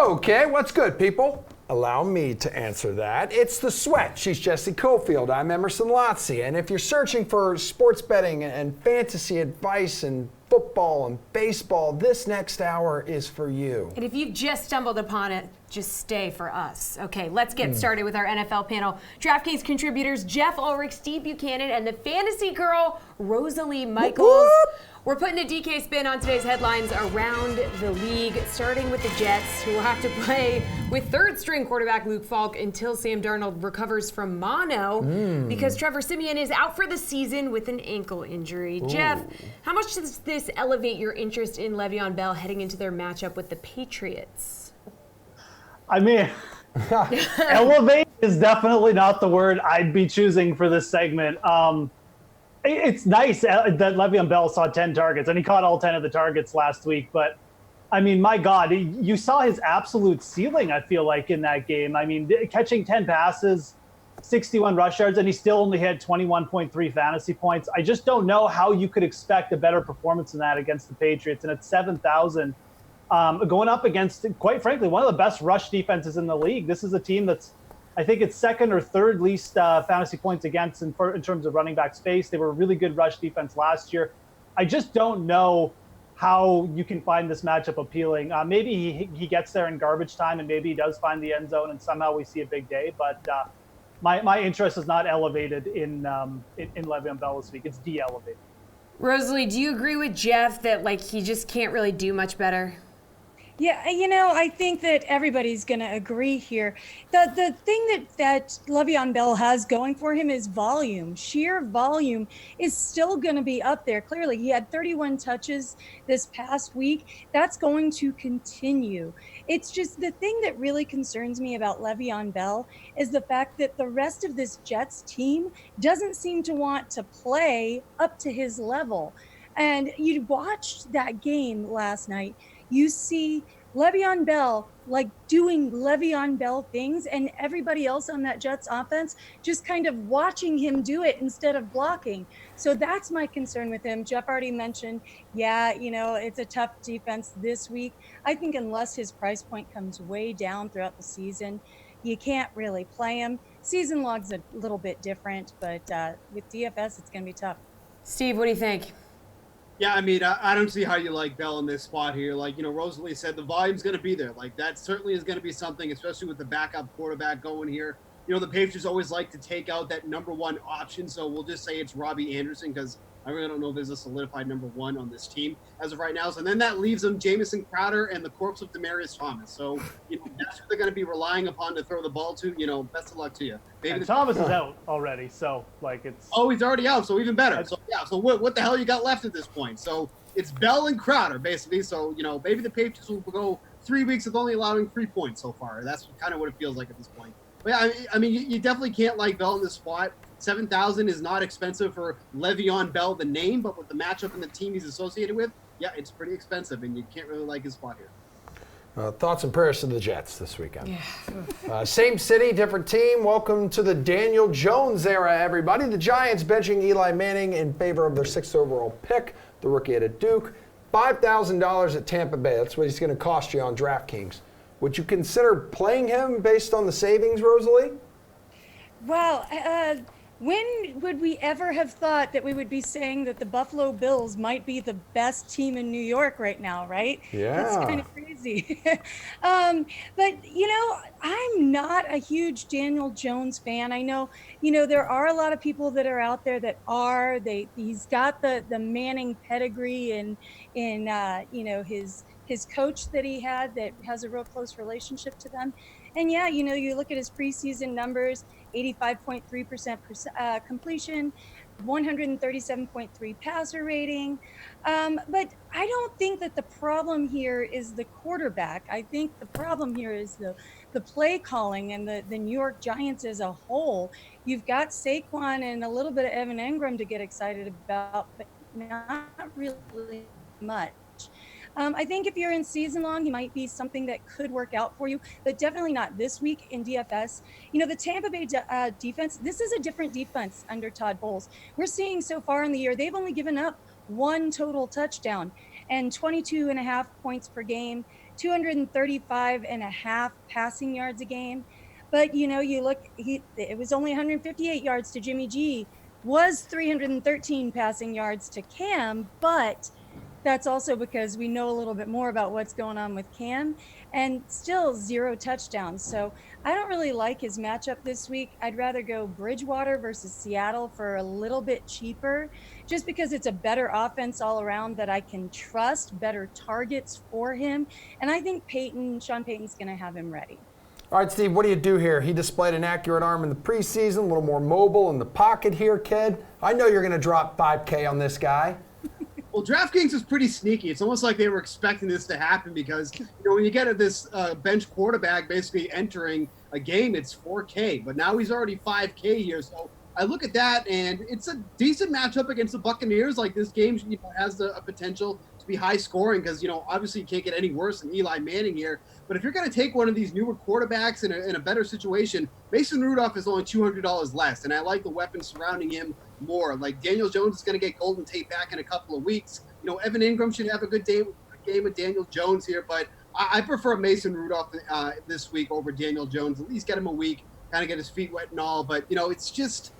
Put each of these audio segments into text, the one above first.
Okay, what's good, people? Allow me to answer that. It's the sweat. She's Jessie Coffield. I'm Emerson Lotzia. And if you're searching for sports betting and fantasy advice and football and baseball, this next hour is for you. And if you've just stumbled upon it, just stay for us. Okay, let's get started with our NFL panel. DraftKings contributors Jeff Ulrich, Steve Buchanan, and the fantasy girl, Rosalie Michaels. Whoop. We're putting a DK spin on today's headlines around the league, starting with the Jets, who will have to play with third-string quarterback Luke Falk until Sam Darnold recovers from mono because Trevor Siemian is out for the season with an ankle injury. Ooh. Jeff, how much does this elevate your interest in Le'Veon Bell heading into their matchup with the Patriots? I mean, elevate is definitely not the word I'd be choosing for this segment. It's nice that Le'Veon Bell saw 10 targets, and he caught all 10 of the targets last week. But, I mean, my God, you saw his absolute ceiling, I feel like, in that game. I mean, catching 10 passes, 61 rush yards, and he still only had 21.3 fantasy points. I just don't know how you could expect a better performance than that against the Patriots. And at 7,000, going up against, quite frankly, one of the best rush defenses in the league. This is a team that's, I think it's second or third least fantasy points against in terms of running back space. They were a really good rush defense last year. I just don't know how you can find this matchup appealing. Maybe he gets there in garbage time, and maybe he does find the end zone, and somehow we see a big day. But my interest is not elevated in Le'Veon Bell this week. It's de-elevated. Rosalie, do you agree with Jeff that he just can't really do much better? Yeah, I think that everybody's going to agree here. The thing that Le'Veon Bell has going for him is volume. Sheer volume is still going to be up there. Clearly, he had 31 touches this past week. That's going to continue. It's just the thing that really concerns me about Le'Veon Bell is the fact that the rest of this Jets team doesn't seem to want to play up to his level. And you watched that game last night. You see Le'Veon Bell doing Le'Veon Bell things, and everybody else on that Jets offense just kind of watching him do it instead of blocking. So that's my concern with him. Jeff already mentioned, it's a tough defense this week. I think unless his price point comes way down throughout the season, you can't really play him. Season log's a little bit different, but with DFS, it's going to be tough. Steve, what do you think? Yeah, I mean, I don't see how you like Bell in this spot here. Rosalie said, the volume's going to be there. That certainly is going to be something, especially with the backup quarterback going here. The Patriots always like to take out that number one option, so we'll just say it's Robbie Anderson because I really don't know if there's a solidified number one on this team as of right now. So then that leaves them Jamison Crowder and the corpse of Demaryius Thomas. So, that's what they're going to be relying upon to throw the ball to. Best of luck to you. And Thomas is out already, so it's. Oh, he's already out, so even better. So so what the hell you got left at this point? So it's Bell and Crowder basically. So maybe the Patriots will go 3 weeks with only allowing 3 points so far. That's kind of what it feels like at this point. But yeah, I mean, you definitely can't like Bell in this spot. 7,000 is not expensive for Le'Veon Bell, the name, but with the matchup and the team he's associated with, yeah, it's pretty expensive, and you can't really like his spot here. Thoughts and prayers to the Jets this weekend. Yeah. Same city, different team. Welcome to the Daniel Jones era, everybody. The Giants benching Eli Manning in favor of their 6th overall pick, the rookie out of Duke. $5,000 at Tampa Bay. That's what he's going to cost you on DraftKings. Would you consider playing him based on the savings, Rosalie? Well, when would we ever have thought that we would be saying that the Buffalo Bills might be the best team in New York right now, right? Yeah. That's kind of crazy. But, I'm not a huge Daniel Jones fan. I know, there are a lot of people that are out there that are. He's got the Manning pedigree and his coach that he had that has a real close relationship to them. And yeah, you look at his preseason numbers, 85.3% completion, 137.3 passer rating. But I don't think that the problem here is the quarterback. I think the problem here is the play calling and the New York Giants as a whole. You've got Saquon and a little bit of Evan Engram to get excited about, but not really much. I think if you're in season long, he might be something that could work out for you, but definitely not this week in DFS. The Tampa Bay defense, this is a different defense under Todd Bowles. We're seeing so far in the year, they've only given up 1 total touchdown and 22.5 points per game 235 and a half passing yards a game. But, you know, you look, it was only 158 yards to Jimmy G, was 313 passing yards to Cam, but that's also because we know a little bit more about what's going on with Cam, and still 0 touchdowns. So I don't really like his matchup this week. I'd rather go Bridgewater versus Seattle for a little bit cheaper, just because it's a better offense all around that I can trust, better targets for him. And I think Sean Payton's going to have him ready. All right, Steve, what do you do here? He displayed an accurate arm in the preseason, a little more mobile in the pocket here, kid. I know you're going to drop $5K on this guy. Well, DraftKings is pretty sneaky. It's almost like they were expecting this to happen because, you know, when you get this bench quarterback basically entering a game, it's $4K. But now he's already $5K here. So I look at that, and it's a decent matchup against the Buccaneers. Like, this game has a potential to be high scoring because, obviously you can't get any worse than Eli Manning here. But if you're going to take one of these newer quarterbacks in a better situation, Mason Rudolph is only $200 less. And I like the weapons surrounding him more. Like, Daniel Jones is going to get Golden Tate back in a couple of weeks. Evan Ingram should have a good game with Daniel Jones here, but I prefer Mason Rudolph this week over Daniel Jones. At least get him a week, kind of get his feet wet and all. But, it's just,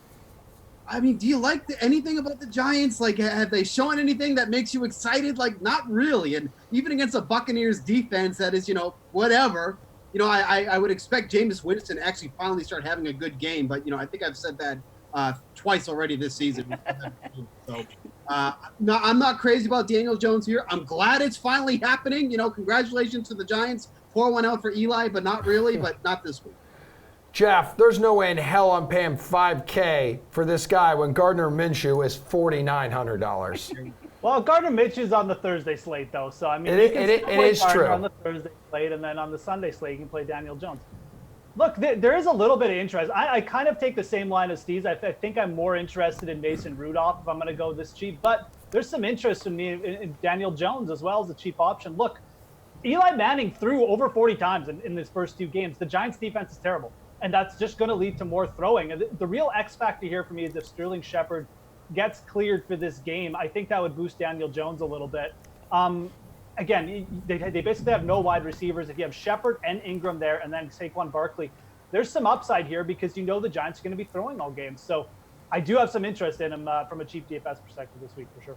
I mean, do you like anything about the Giants? Like, have they shown anything that makes you excited? Like, not really. And even against a Buccaneers defense that is, whatever, I would expect Jameis Winston to actually finally start having a good game. But, I think I've said that twice already this season. So, no, I'm not crazy about Daniel Jones here. I'm glad it's finally happening. Congratulations to the Giants. Pour one out for Eli, but not really, but not this week. Jeff, there's no way in hell I'm paying $5K for this guy when Gardner Minshew is $4,900. Well, Gardner Minshew's on the Thursday slate, though. So, I mean, it is Gardner true. On the Thursday slate, and then on the Sunday slate, you can play Daniel Jones. Look, there is a little bit of interest. I kind of take the same line as Steve's. I think I'm more interested in Mason Rudolph if I'm going to go this cheap. But there's some interest in me in Daniel Jones as well as a cheap option. Look, Eli Manning threw over 40 times in his first 2 games. The Giants' defense is terrible, and that's just going to lead to more throwing. And the real X factor here for me is if Sterling Shepard gets cleared for this game. I think that would boost Daniel Jones a little bit. Again, they basically have no wide receivers. If you have Shepard and Ingram there and then Saquon Barkley, there's some upside here because the Giants are going to be throwing all games. So I do have some interest in him from a cheap DFS perspective this week for sure.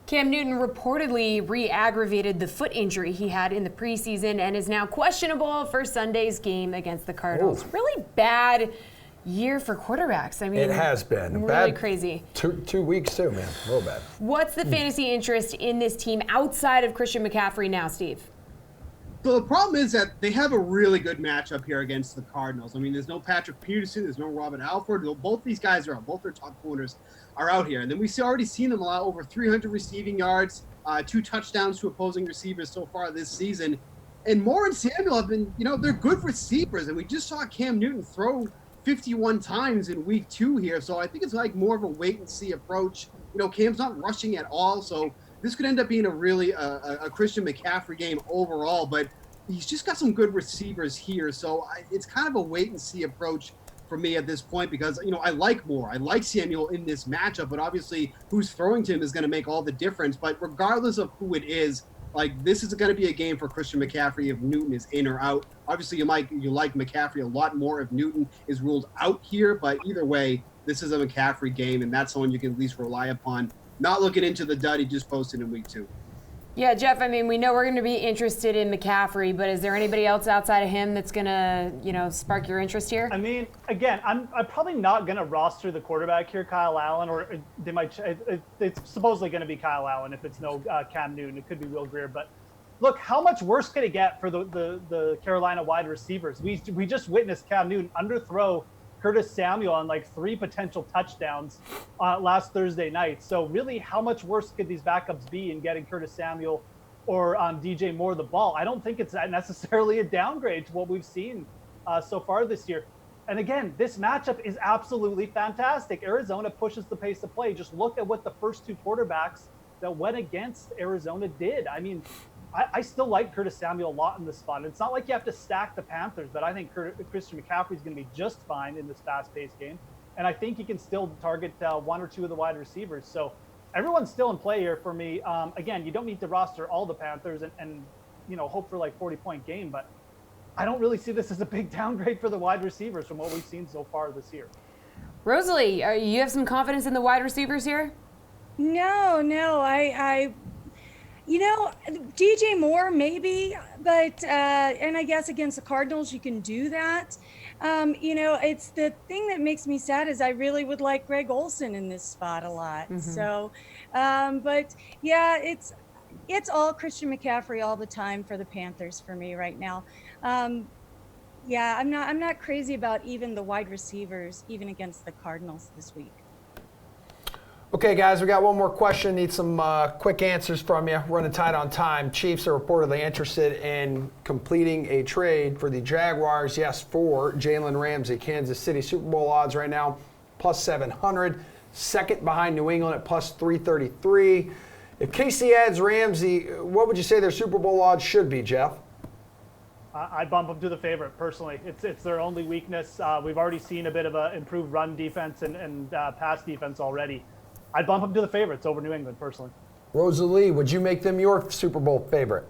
Cam Newton reportedly re-aggravated the foot injury he had in the preseason and is now questionable for Sunday's game against the Cardinals. Ooh. Really bad year for quarterbacks. I mean, it has been really bad, crazy. Two weeks too, man. A little bad. What's the fantasy interest in this team outside of Christian McCaffrey now, Steve? So the problem is that they have a really good matchup here against the Cardinals. I mean, there's no Patrick Peterson, there's no Robert Alford. Both these guys are out. Both their top corners are out here. And then we've already seen them allow over 300 receiving yards, 2 touchdowns to opposing receivers so far this season. And Moore and Samuel have been, they're good receivers. And we just saw Cam Newton throw 51 times in week 2 here. So I think it's like more of a wait and see approach. Cam's not rushing at all. So this could end up being a really a Christian McCaffrey game overall, but he's just got some good receivers here. So it's kind of a wait and see approach for me at this point because, I like Moore. I like Samuel in this matchup, but obviously who's throwing to him is going to make all the difference. But regardless of who it is, like, this is going to be a game for Christian McCaffrey if Newton is in or out. Obviously, you like McCaffrey a lot more if Newton is ruled out here, but either way, this is a McCaffrey game, and that's someone you can at least rely upon. Not looking into the dud he just posted in week 2. Yeah, Jeff, I mean, we know we're going to be interested in McCaffrey, but is there anybody else outside of him that's going to, spark your interest here? I mean, again, I'm probably not going to roster the quarterback here, Kyle Allen, or they might. It's supposedly going to be Kyle Allen if it's no Cam Newton. It could be Will Grier, but look, how much worse could it get for the Carolina wide receivers? We just witnessed Cam Newton underthrow Curtis Samuel on like 3 potential touchdowns last Thursday night. So really, how much worse could these backups be in getting Curtis Samuel or DJ Moore the ball? I don't think it's necessarily a downgrade to what we've seen so far this year. And again, this matchup is absolutely fantastic. Arizona pushes the pace of play. Just look at what the first 2 quarterbacks that went against Arizona did. I mean, I still like Curtis Samuel a lot in this spot. It's not like you have to stack the Panthers, but I think Christian McCaffrey is going to be just fine in this fast-paced game. And I think he can still target 1 or 2 of the wide receivers. So everyone's still in play here for me. Again, you don't need to roster all the Panthers. And hope for like 40-point game, but I don't really see this as a big downgrade for the wide receivers from what we've seen so far this year. Rosalie, you have some confidence in the wide receivers here? No, I DJ Moore maybe, but and I guess against the Cardinals you can do that. It's the thing that makes me sad is I really would like Greg Olsen in this spot a lot. Mm-hmm. So, but yeah, it's all Christian McCaffrey all the time for the Panthers for me right now. Yeah, I'm not crazy about even the wide receivers, even against the Cardinals this week. Okay, guys, we got one more question. Need some quick answers from you. Running tight on time. Chiefs are reportedly interested in completing a trade for the Jaguars. Yes, for Jalen Ramsey. Kansas City Super Bowl odds right now, plus 700. Second behind New England at plus 333. If KC adds Ramsey, what would you say their Super Bowl odds should be, Jeff? I bump them to the favorite, personally. It's their only weakness. We've already seen a bit of an improved run defense and pass defense already. I'd bump them to the favorites over New England, personally. Rosalie, would you make them your Super Bowl favorite?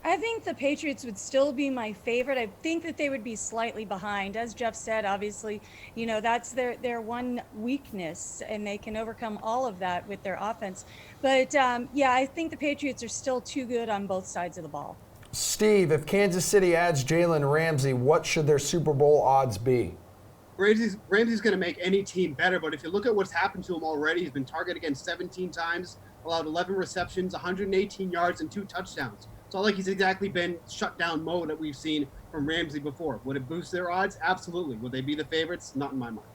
I think the Patriots would still be my favorite. I think that they would be slightly behind. As Jeff said, obviously, that's their one weakness, and they can overcome all of that with their offense. But, I think the Patriots are still too good on both sides of the ball. Steve, if Kansas City adds Jalen Ramsey, what should their Super Bowl odds be? Ramsey's going to make any team better, but if you look at what's happened to him already, he's been targeted again 17 times, allowed 11 receptions, 118 yards, and 2 touchdowns. It's not like he's exactly been shut down mode that we've seen from Ramsey before. Would it boost their odds? Absolutely. Would they be the favorites? Not in my mind.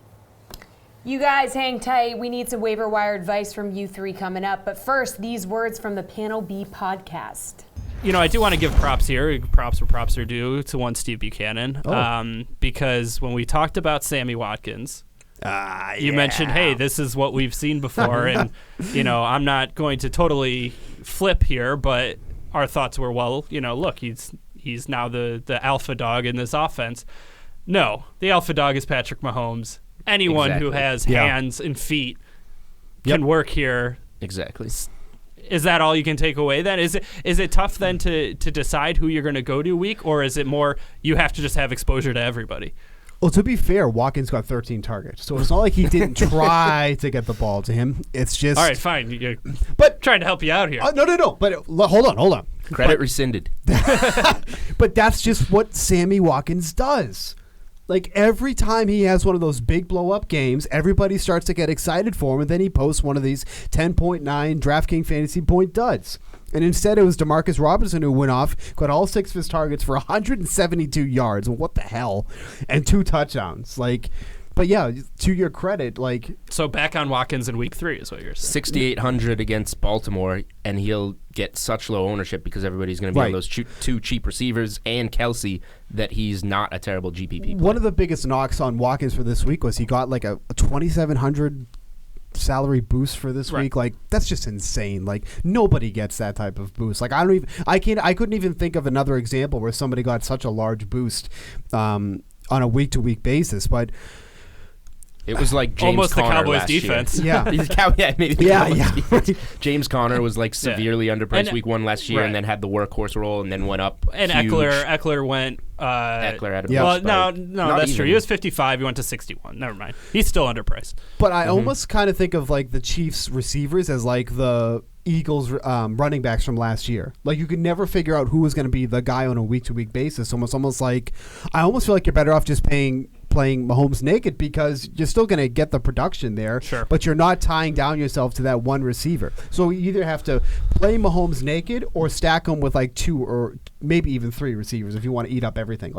You guys hang tight. We need some waiver wire advice from you three coming up. But first, these words from the Panel B podcast. I do want to give props here. Props where props are due to one Steve Buchanan. Because when we talked about Sammy Watkins, you mentioned, hey, this is what we've seen before. And, I'm not going to totally flip here, but our thoughts were, look, he's now the alpha dog in this offense. No, the alpha dog is Patrick Mahomes. Anyone who has hands and feet can work here. Exactly. Is that all you can take away then? Is it tough then to decide who you're going to go to week, or is it more you have to just have exposure to everybody? Well, to be fair, Watkins got 13 targets, so it's not like he didn't try to get the ball to him. It's just all right, fine. But trying to help you out here. No. But hold on. Credit rescinded. But that's just what Sammy Watkins does. Like, every time he has one of those big blow-up games, everybody starts to get excited for him, and then he posts one of these 10.9 DraftKings fantasy point duds. And instead, it was Demarcus Robinson who went off, got all 6 of his targets for 172 yards. What the hell? And 2 touchdowns. But yeah, to your credit, So back on Watkins in week 3 is what you're saying. 6,800 against Baltimore, and he'll get such low ownership because everybody's going to be on those 2 cheap receivers and Kelsey that he's not a terrible GPP player. One of the biggest knocks on Watkins for this week was he got a 2,700 salary boost for this week. That's just insane. Nobody gets that type of boost. I couldn't even think of another example where somebody got such a large boost on a week-to-week basis, but it was like James almost Conner the Cowboys last defense. Year. Maybe the Cowboys defense. James Conner was severely underpriced and, week 1 last year, and then had the workhorse role, and then went up. And huge. Eckler went. Eckler had a well, no, that's true. He was 55. He went to 61. Never mind. He's still underpriced. But I almost kind of think of the Chiefs receivers as the Eagles running backs from last year. You could never figure out who was going to be the guy on a week-to-week basis. Almost like I almost feel like you're better off just playing Mahomes naked because you're still going to get the production there, but you're not tying down yourself to that one receiver. So you either have to play Mahomes naked or stack him with 2 or maybe even 3 receivers if you want to eat up everything.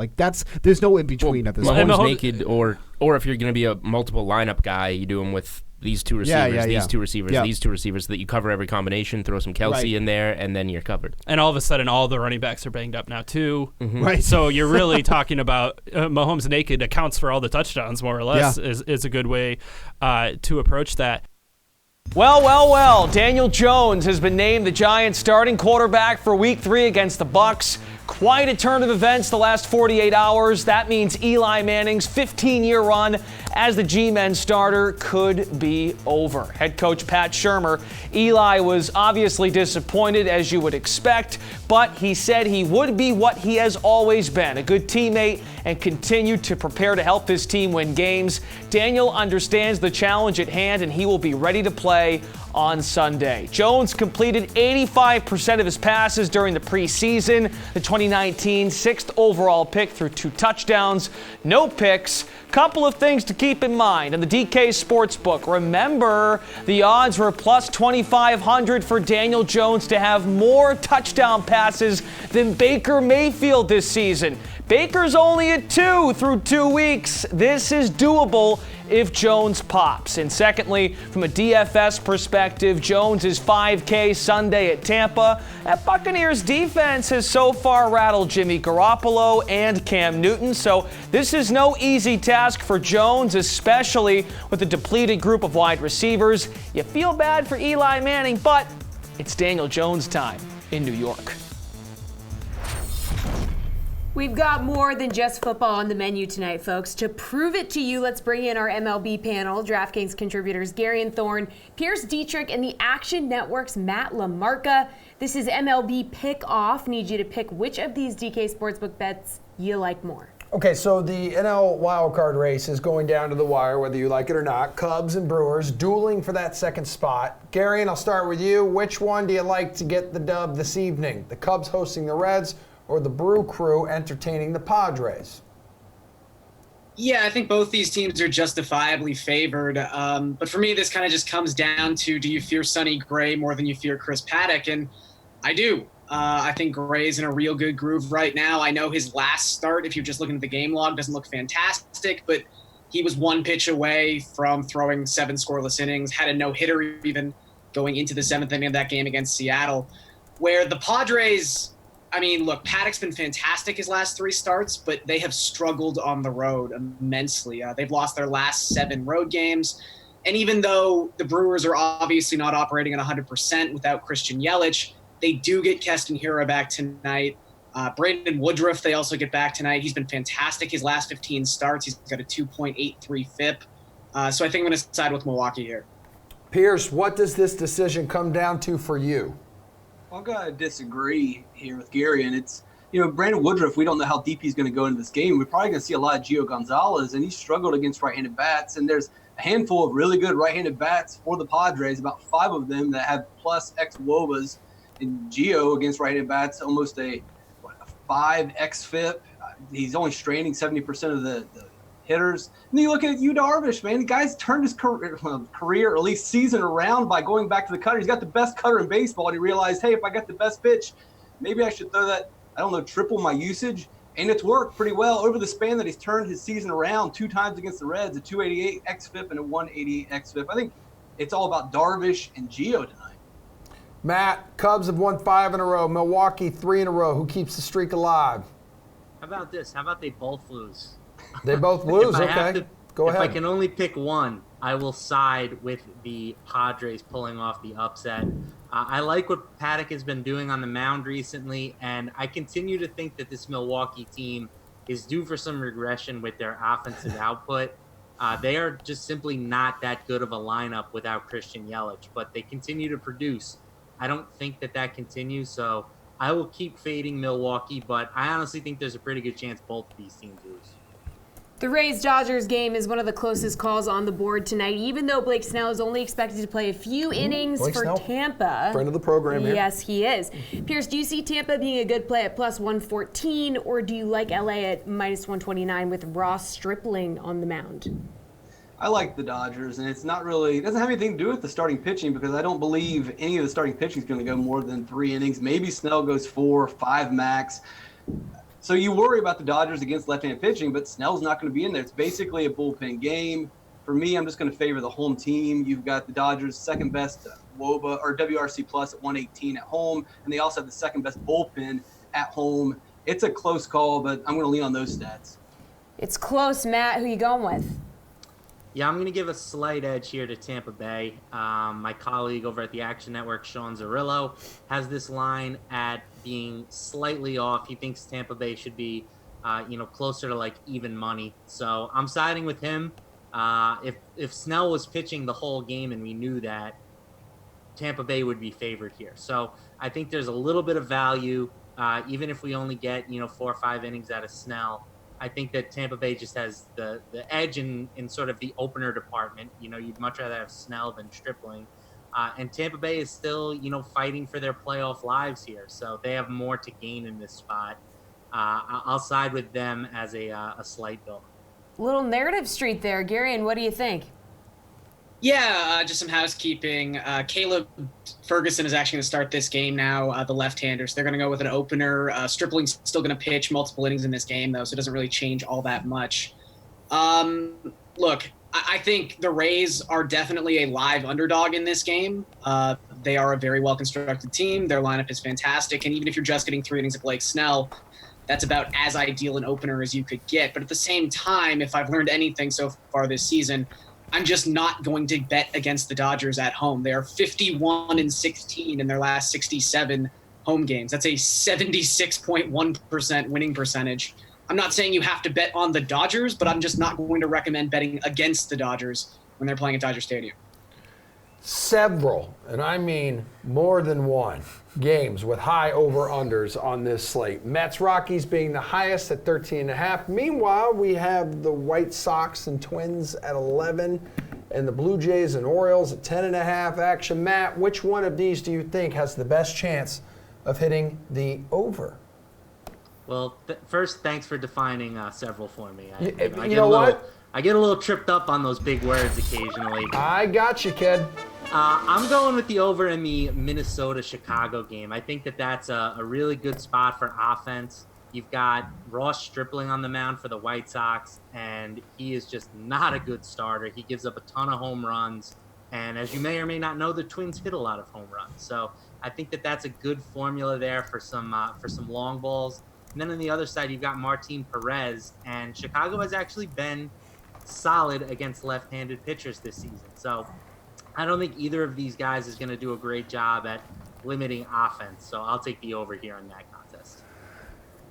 There's no in between at this point. Mahomes naked, or if you're going to be a multiple lineup guy, you do him with these 2 receivers, these 2 receivers, these 2 receivers, so that you cover every combination, throw some Kelsey in there, and then you're covered. And all of a sudden, all the running backs are banged up now, too. Mm-hmm. Right. So you're really talking about Mahomes naked accounts for all the touchdowns, more or less, is a good way to approach that. Well. Daniel Jones has been named the Giants' starting quarterback for Week 3 against the Bucs. Quite a turn of events the last 48 hours. That means Eli Manning's 15-year run as the G-Men starter could be over. Head coach Pat Shurmur, Eli was obviously disappointed, as you would expect, but he said he would be what he has always been, a good teammate, and continue to prepare to help his team win games. Daniel understands the challenge at hand, and he will be ready to play on Sunday. Jones completed 85% of his passes during the preseason. The 2019 6th overall pick threw 2 touchdowns, no picks. Couple of things to keep in mind on the DK Sportsbook. Remember, the odds were plus 2,500 for Daniel Jones to have more touchdown passes than Baker Mayfield this season. Baker's only at 2 through 2 weeks. This is doable if Jones pops. And secondly, from a DFS perspective, Jones is 5K Sunday at Tampa. That Buccaneers defense has so far rattled Jimmy Garoppolo and Cam Newton, so this is no easy task for Jones, especially with a depleted group of wide receivers. You feel bad for Eli Manning, but it's Daniel Jones time in New York. We've got more than just football on the menu tonight, folks. To prove it to you, let's bring in our MLB panel, DraftKings contributors Gary and Thorne, Pierce Dietrich, and the Action Network's Matt LaMarca. This is MLB Pick Off. Need you to pick which of these DK Sportsbook bets you like more. Okay, so the NL wildcard race is going down to the wire, whether you like it or not. Cubs and Brewers dueling for that second spot. Gary, and I'll start with you. Which one do you like to get the dub this evening? The Cubs hosting the Reds, or the Brew Crew entertaining the Padres? Yeah, I think both these teams are justifiably favored. But for me, this kind of just comes down to, do you fear Sonny Gray more than you fear Chris Paddock? And I do. I think Gray's in a real good groove right now. I know his last start, if you're just looking at the game log, doesn't look fantastic, but he was 1 pitch away from throwing 7 scoreless innings, had a no-hitter even going into the 7th inning of that game against Seattle, where the Padres, I mean, look, Paddock's been fantastic his last 3 starts, but they have struggled on the road immensely. They've lost their last 7 road games. And even though the Brewers are obviously not operating at 100% without Christian Yelich, they do get Keston Hiura back tonight. Brandon Woodruff, they also get back tonight. He's been fantastic his last 15 starts. He's got a 2.83 FIP. So I think I'm going to side with Milwaukee here. Pierce, what does this decision come down to for you? I'm going to disagree here with Gary, and it's, Brandon Woodruff, we don't know how deep he's going to go into this game. We're probably going to see a lot of Gio Gonzalez, and he struggled against right-handed bats, and there's a handful of really good right-handed bats for the Padres, about 5 of them that have plus X WOBAs, and Gio against right-handed bats, almost a 5 X FIP. He's only straining 70% of the hitters. And then you look at Yu Darvish, man. The guy's turned his career, or at least season, around by going back to the cutter. He's got the best cutter in baseball, and he realized, hey, if I got the best pitch, maybe I should throw that, triple my usage. And it's worked pretty well over the span that he's turned his season around 2 times against the Reds, a 288 xFIP and a 188 xFIP. I think it's all about Darvish and Gio tonight. Matt, Cubs have won 5 in a row. Milwaukee 3 in a row. Who keeps the streak alive? How about this? How about they both lose? They both lose, okay. Go ahead. If I can only pick one, I will side with the Padres pulling off the upset. I like what Paddock has been doing on the mound recently, and I continue to think that this Milwaukee team is due for some regression with their offensive output. They are just simply not that good of a lineup without Christian Yelich, but they continue to produce. I don't think that continues, so I will keep fading Milwaukee, but I honestly think there's a pretty good chance both of these teams lose. The Rays-Dodgers game is one of the closest calls on the board tonight, even though Blake Snell is only expected to play a few innings for Snell, Tampa. Friend of the program here. Yes, he is. Pierce, do you see Tampa being a good play at plus 114, or do you like LA at minus 129 with Ross Stripling on the mound? I like the Dodgers, and it doesn't have anything to do with the starting pitching, because I don't believe any of the starting pitching is going to go more than 3 innings. Maybe Snell goes 4, 5 max. So you worry about the Dodgers against left-handed pitching, but Snell's not going to be in there. It's basically a bullpen game. For me, I'm just going to favor the home team. You've got the Dodgers' second best WOBA or WRC plus at 118 at home, and they also have the second best bullpen at home. It's a close call, but I'm going to lean on those stats. It's close, Matt. Who you going with? Yeah, I'm going to give a slight edge here to Tampa Bay. My colleague over at the Action Network, Sean Zarillo, has this line at being slightly off. He thinks Tampa Bay should be, closer to like even money. So I'm siding with him. If Snell was pitching the whole game and we knew that, Tampa Bay would be favored here. So I think there's a little bit of value, even if we only get 4 or 5 innings out of Snell. I think that Tampa Bay just has the edge in sort of the opener department. You'd much rather have Snell than Stripling. And Tampa Bay is still, fighting for their playoff lives here. So they have more to gain in this spot. I'll side with them as a slight bill. Little narrative street there. Garion, what do you think? Yeah, just some housekeeping. Caleb Ferguson is actually going to start this game now, the left-hander. So they're going to go with an opener. Stripling's still going to pitch multiple innings in this game, though, so it doesn't really change all that much. Look, I think the Rays are definitely a live underdog in this game. They are a very well-constructed team. Their lineup is fantastic, and even if you're just getting 3 innings of Blake Snell, that's about as ideal an opener as you could get. But at the same time, if I've learned anything so far this season, I'm just not going to bet against the Dodgers at home. They are 51-16 in their last 67 home games. That's a 76.1% winning percentage. I'm not saying you have to bet on the Dodgers, but I'm just not going to recommend betting against the Dodgers when they're playing at Dodger Stadium. Several, and I mean more than one, games with high over-unders on this slate. Mets-Rockies being the highest at 13.5. Meanwhile, we have the White Sox and Twins at 11, and the Blue Jays and Orioles at 10.5 action. Matt, which one of these do you think has the best chance of hitting the over? Well, first, thanks for defining several for me. I get a little tripped up on those big words occasionally. I got you, kid. I'm going with the over in the Minnesota-Chicago game. I think that's a really good spot for offense. You've got Ross Stripling on the mound for the White Sox, and he is just not a good starter. He gives up a ton of home runs, and as you may or may not know, the Twins hit a lot of home runs. So I think that's a good formula there for some long balls. And then on the other side, you've got Martin Perez, and Chicago has actually been solid against left-handed pitchers this season. So I don't think either of these guys is going to do a great job at limiting offense. So I'll take the over here in that contest.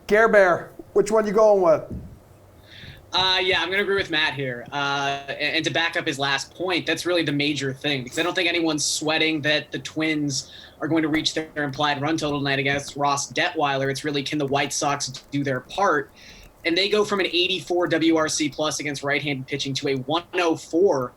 Care Bear, which one you going with? Yeah, I'm going to agree with Matt here. And to back up his last point, that's really the major thing, because I don't think anyone's sweating that the Twins are going to reach their implied run total tonight against Ross Detweiler. It's really, can the White Sox do their part? And they go from an 84 WRC plus against right-handed pitching to a 104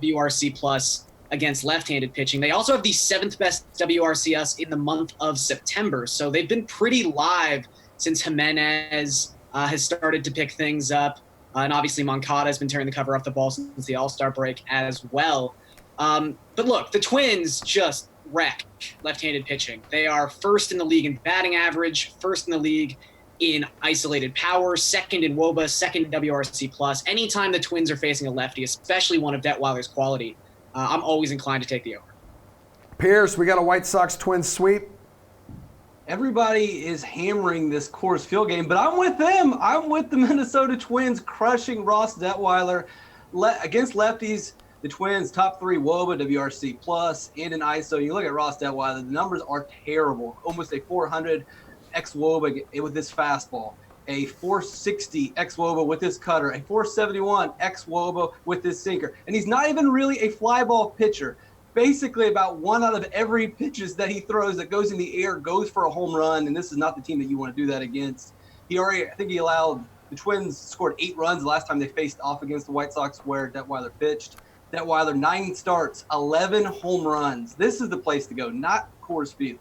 WRC plus against left-handed pitching. They also have the 7th best WRCS in the month of September. So they've been pretty live since Jimenez has started to pick things up. And obviously Moncada has been tearing the cover off the ball since the All-Star break as well. But look, the Twins just wreck left-handed pitching. They are first in the league in batting average, first in the league in isolated power, second in WOBA, second in WRC plus. Anytime the Twins are facing a lefty, especially one of Detweiler's quality, I'm always inclined to take the over. Pierce, we got a White Sox Twins sweep. Everybody is hammering this Coors Field game, but I'm with them. I'm with the Minnesota Twins crushing Ross Detweiler. Against lefties, the Twins top 3 WOBA, WRC plus, and an ISO. You look at Ross Detweiler, the numbers are terrible. Almost a 400 ex-WOBA with this fastball, a 460 ex-WOBA with this cutter, a 471 ex-WOBA with this sinker. And he's not even really a fly ball pitcher. Basically, about 1 out of every pitches that he throws that goes in the air goes for a home run, and this is not the team that you want to do that against. I think he allowed, the Twins scored 8 runs the last time they faced off against the White Sox where Detweiler pitched. Detweiler, 9 starts, 11 home runs. This is the place to go, not Coors Field.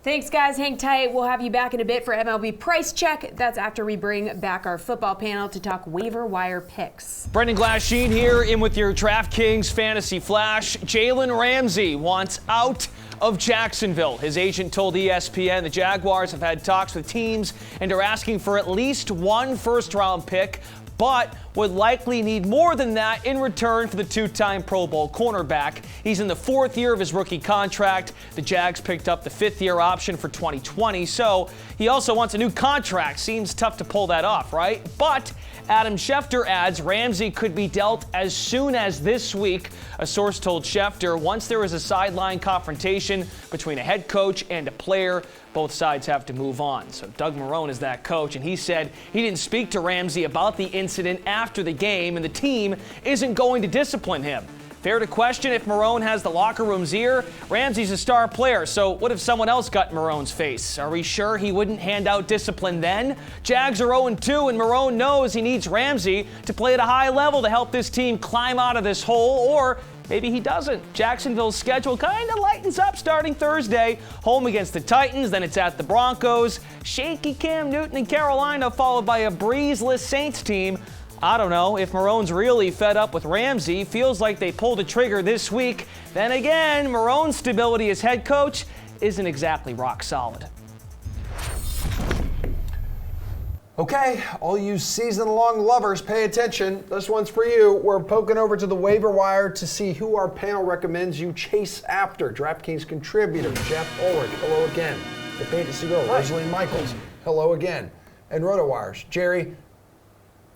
Thanks, guys. Hang tight. We'll have you back in a bit for MLB Price Check. That's after we bring back our football panel to talk waiver wire picks. Brendan Glasheen here, in with your DraftKings Fantasy Flash. Jalen Ramsey wants out of Jacksonville. His agent told ESPN the Jaguars have had talks with teams and are asking for at least 1 first-round pick, but would likely need more than that in return for the two-time Pro Bowl cornerback. He's in the 4th year of his rookie contract. The Jags picked up the 5th-year option for 2020, so he also wants a new contract. Seems tough to pull that off, right? But Adam Schefter adds Ramsey could be dealt as soon as this week. A source told Schefter once there is a sideline confrontation between a head coach and a player, both sides have to move on. So Doug Marrone is that coach, and he said he didn't speak to Ramsey about the incident after the game, and the team isn't going to discipline him. Fair to question if Marrone has the locker room's ear. Ramsey's a star player, so what if someone else got in Marrone's face? Are we sure he wouldn't hand out discipline then? Jags are 0-2, and Marrone knows he needs Ramsey to play at a high level to help this team climb out of this hole, or maybe he doesn't. Jacksonville's schedule kind of lightens up starting Thursday. Home against the Titans, then it's at the Broncos. Shaky Cam Newton in Carolina, followed by a breezeless Saints team. I don't know if Marrone's really fed up with Ramsey. Feels like they pulled a trigger this week. Then again, Marrone's stability as head coach isn't exactly rock solid. Okay, all you season-long lovers, pay attention. This one's for you. We're poking over to the waiver wire to see who our panel recommends you chase after. DraftKings contributor Jeff Ulrich, hello again. The Fantasy Girl, Rosalie Michaels, hello again. And RotoWire's Jerry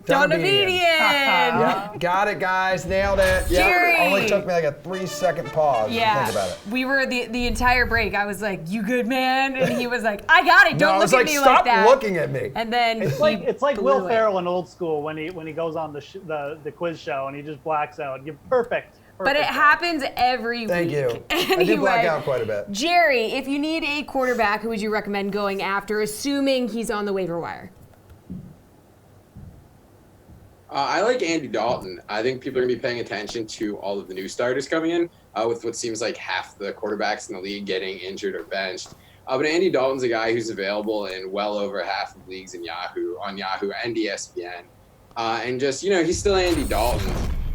Donavedian. Yeah, got it, guys. Nailed it. Jerry. Yeah, only took me like a 3-second pause to think about it. We were the entire break. I was like, "You good, man?" And he was like, "I got it. Don't look at me like that." Stop looking at me. And then it's like Will Ferrell in Old School when he goes on the quiz show and he just blacks out. You're perfect. But it happens every week. Thank you. Anyway, I did black out quite a bit. Jerry, if you need a quarterback, who would you recommend going after, assuming he's on the waiver wire? I like Andy Dalton. I think people are going to be paying attention to all of the new starters coming in, with what seems like half the quarterbacks in the league getting injured or benched. But Andy Dalton's a guy who's available in well over half of leagues on Yahoo and ESPN. And just, he's still Andy Dalton,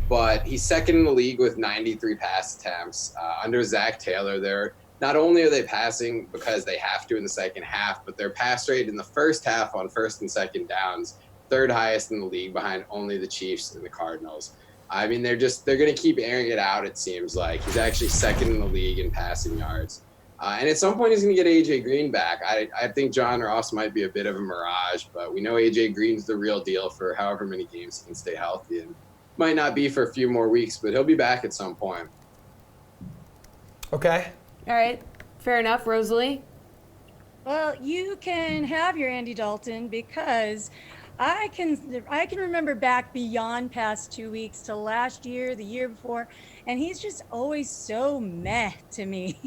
but he's second in the league with 93 pass attempts. Under Zach Taylor, not only are they passing because they have to in the second half, but their pass rate in the first half on first and second downs, third highest in the league behind only the Chiefs and the Cardinals. I mean, they're going to keep airing it out, it seems like. He's actually second in the league in passing yards. And at some point, he's going to get A.J. Green back. I think John Ross might be a bit of a mirage, but we know A.J. Green's the real deal for however many games he can stay healthy. And might not be for a few more weeks, but he'll be back at some point. Okay. All right. Fair enough. Rosalie? Well, you can have your Andy Dalton because I can remember back beyond past 2 weeks to last year, the year before, and he's just always so meh to me.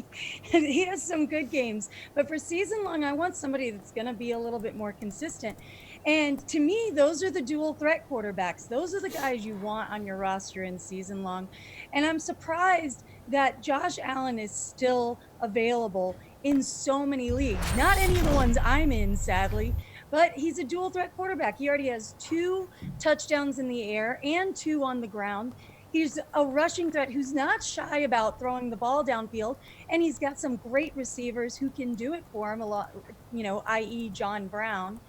He has some good games, but for season long, I want somebody that's going to be a little bit more consistent. And to me, those are the dual threat quarterbacks. Those are the guys you want on your roster in season long. And I'm surprised that Josh Allen is still available in so many leagues. Not any of the ones I'm in, sadly. But he's a dual threat quarterback. He already has 2 touchdowns in the air and 2 on the ground. He's a rushing threat who's not shy about throwing the ball downfield. And he's got some great receivers who can do it for him a lot, i.e. John Brown.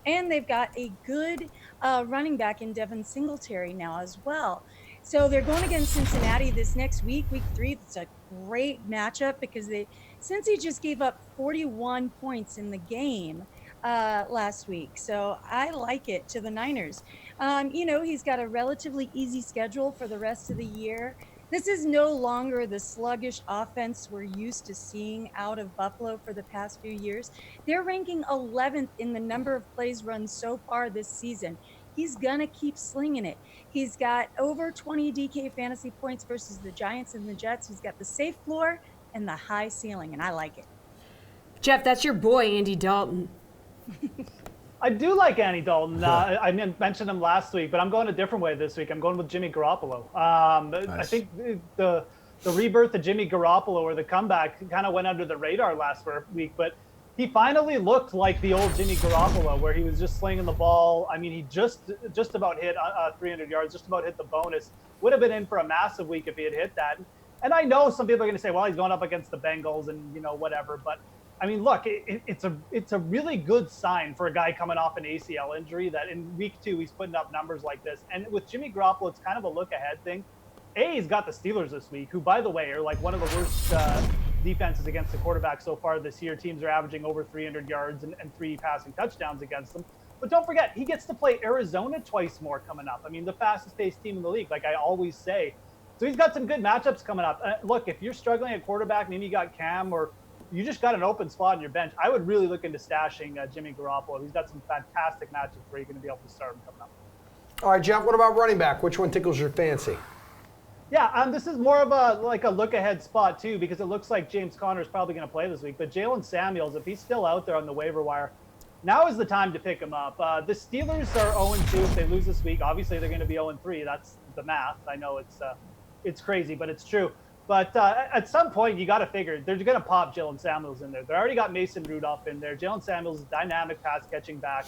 And they've got a good running back in Devin Singletary now as well. So they're going against Cincinnati this next week, week 3. It's a great matchup because since he just gave up 41 points in the game last week. So I like it to the Niners. He's got a relatively easy schedule for the rest of the year. This is no longer the sluggish offense we're used to seeing out of Buffalo for the past few years. They're ranking 11th in the number of plays run so far this season. He's going to keep slinging it. He's got over 20 DK fantasy points versus the Giants and the Jets. He's got the safe floor and the high ceiling, and I like it. Jeff, that's your boy, Andy Dalton. I do like Andy Dalton. I mentioned him last week, but I'm going a different way this week. I'm going with Jimmy Garoppolo. Nice. I think the rebirth of Jimmy Garoppolo or the comeback kind of went under the radar last week, but he finally looked like the old Jimmy Garoppolo where he was just slinging the ball. I mean, he just about hit 300 yards, just about hit the bonus. Would have been in for a massive week if he had hit that. And I know some people are going to say, well, he's going up against the Bengals and, whatever, but I mean, look, it's a really good sign for a guy coming off an ACL injury that in week 2 he's putting up numbers like this. And with Jimmy Garoppolo, it's kind of a look ahead thing. He's got the Steelers this week, who, by the way, are like one of the worst defenses against the quarterback so far this year. Teams are averaging over 300 yards and 3 passing touchdowns against them. But don't forget, he gets to play Arizona twice more coming up. I mean, the fastest-paced team in the league, like I always say. So he's got some good matchups coming up. Look, if you're struggling at quarterback, maybe you got Cam or you just got an open spot on your bench, I would really look into stashing Jimmy Garoppolo. He's got some fantastic matchups where you're going to be able to start him coming up. All right, Jeff, what about running back? Which one tickles your fancy? Yeah, this is more of a look-ahead spot, too, because it looks like James Conner is probably going to play this week. But Jalen Samuels, if he's still out there on the waiver wire, now is the time to pick him up. The Steelers are 0-2 if they lose this week. Obviously, they're going to be 0-3. That's the math. I know it's crazy, but it's true. But at some point, you got to figure they're going to pop Jalen Samuels in there. They already got Mason Rudolph in there. Jalen Samuels is dynamic pass-catching back.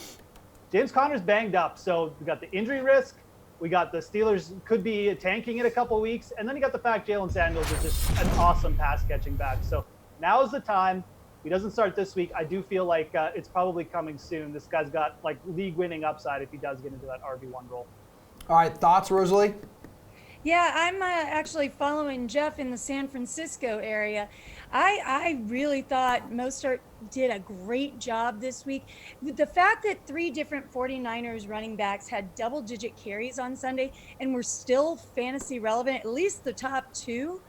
James Conner's banged up, so we got the injury risk. We got the Steelers could be tanking in a couple of weeks. And then you got the fact Jalen Samuels is just an awesome pass-catching back. So now is the time. If he doesn't start this week, I do feel like it's probably coming soon. This guy's got like league-winning upside if he does get into that RB1 role. All right, thoughts, Rosalie? Yeah, I'm actually following Jeff in the San Francisco area. I really thought Mostert did a great job this week. The fact that 3 different 49ers running backs had double-digit carries on Sunday and were still fantasy relevant, at least the top 2.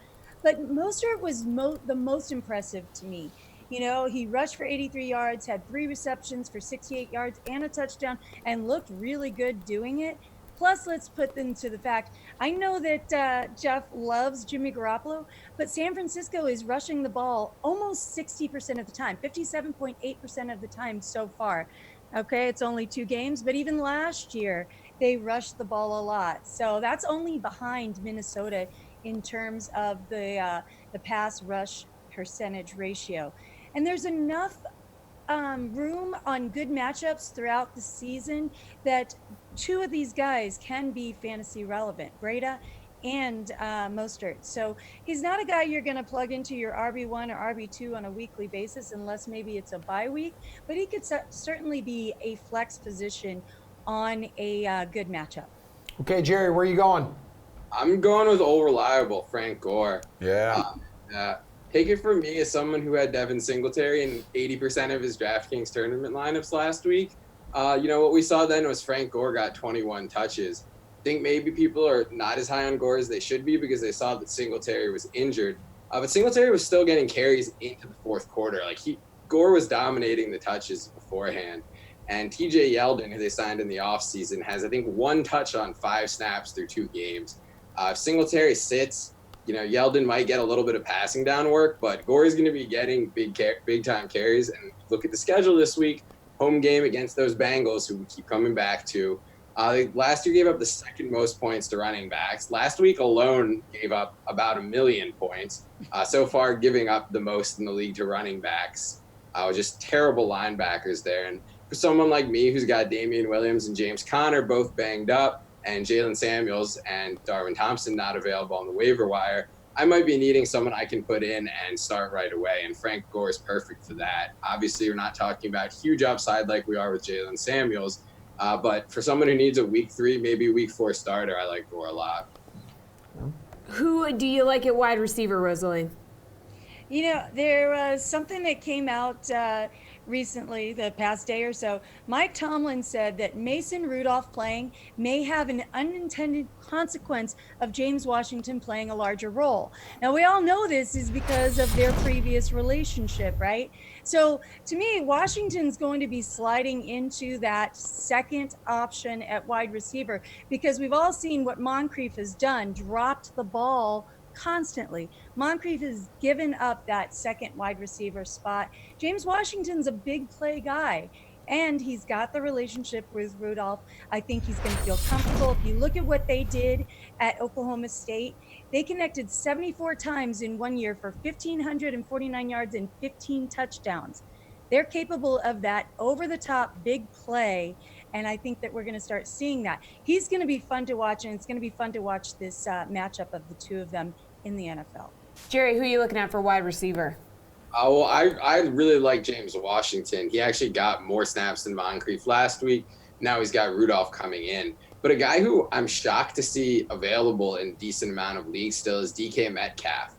But Mostert was the most impressive to me. You know, he rushed for 83 yards, had 3 receptions for 68 yards and a touchdown, and looked really good doing it. Plus, let's put into the fact, I know that Jeff loves Jimmy Garoppolo, but San Francisco is rushing the ball almost 60% of the time, 57.8% of the time so far. Okay, it's only 2 games, but even last year, they rushed the ball a lot. So that's only behind Minnesota in terms of the pass rush percentage ratio. And there's enough room on good matchups throughout the season that 2 of these guys can be fantasy relevant, Breida and Mostert. So he's not a guy you're going to plug into your RB1 or RB2 on a weekly basis unless maybe it's a bye week, but he could certainly be a flex position on a good matchup. Okay, Jerry, where are you going? I'm going with old reliable Frank Gore. Yeah. Take it from me as someone who had Devin Singletary in 80% of his DraftKings tournament lineups last week. What we saw then was Frank Gore got 21 touches. I think maybe people are not as high on Gore as they should be because they saw that Singletary was injured. But Singletary was still getting carries into the 4th quarter. Gore was dominating the touches beforehand. And TJ Yeldon, who they signed in the offseason, has, I think, 1 touch on 5 snaps through 2 games. If Singletary sits, Yeldon might get a little bit of passing down work, but Gore is going to be getting big time carries. And look at the schedule this week, home game against those Bengals, who we keep coming back to. Last year gave up the 2nd most points to running backs. Last week alone gave up about 1 million points. So far, giving up the most in the league to running backs. Just terrible linebackers there. And for someone like me who's got Damian Williams and James Conner both banged up, and Jalen Samuels and Darwin Thompson not available on the waiver wire, I might be needing someone I can put in and start right away, and Frank Gore is perfect for that. Obviously, we're not talking about huge upside like we are with Jalen Samuels, but for someone who needs a week 3, maybe week 4 starter, I like Gore a lot. Who do you like at wide receiver, Rosalie? There was something that came out recently, the past day or so. Mike Tomlin said that Mason Rudolph playing may have an unintended consequence of James Washington playing a larger role. Now, we all know this is because of their previous relationship, right? So to me, Washington's going to be sliding into that 2nd option at wide receiver because we've all seen what Moncrief has done, dropped the ball constantly. Moncrief has given up that 2nd wide receiver spot. James Washington's a big play guy, and he's got the relationship with Rudolph. I think he's going to feel comfortable. If you look at what they did at Oklahoma State, they connected 74 times in 1 year for 1,549 yards and 15 touchdowns. They're capable of that over-the-top big play, and I think that we're going to start seeing that. He's going to be fun to watch, and it's going to be fun to watch this matchup of the 2 of them in the NFL. Jerry, who are you looking at for wide receiver? Well, I really like James Washington. He actually got more snaps than Moncrief last week. Now he's got Rudolph coming in. But a guy who I'm shocked to see available in a decent amount of leagues still is DK Metcalf.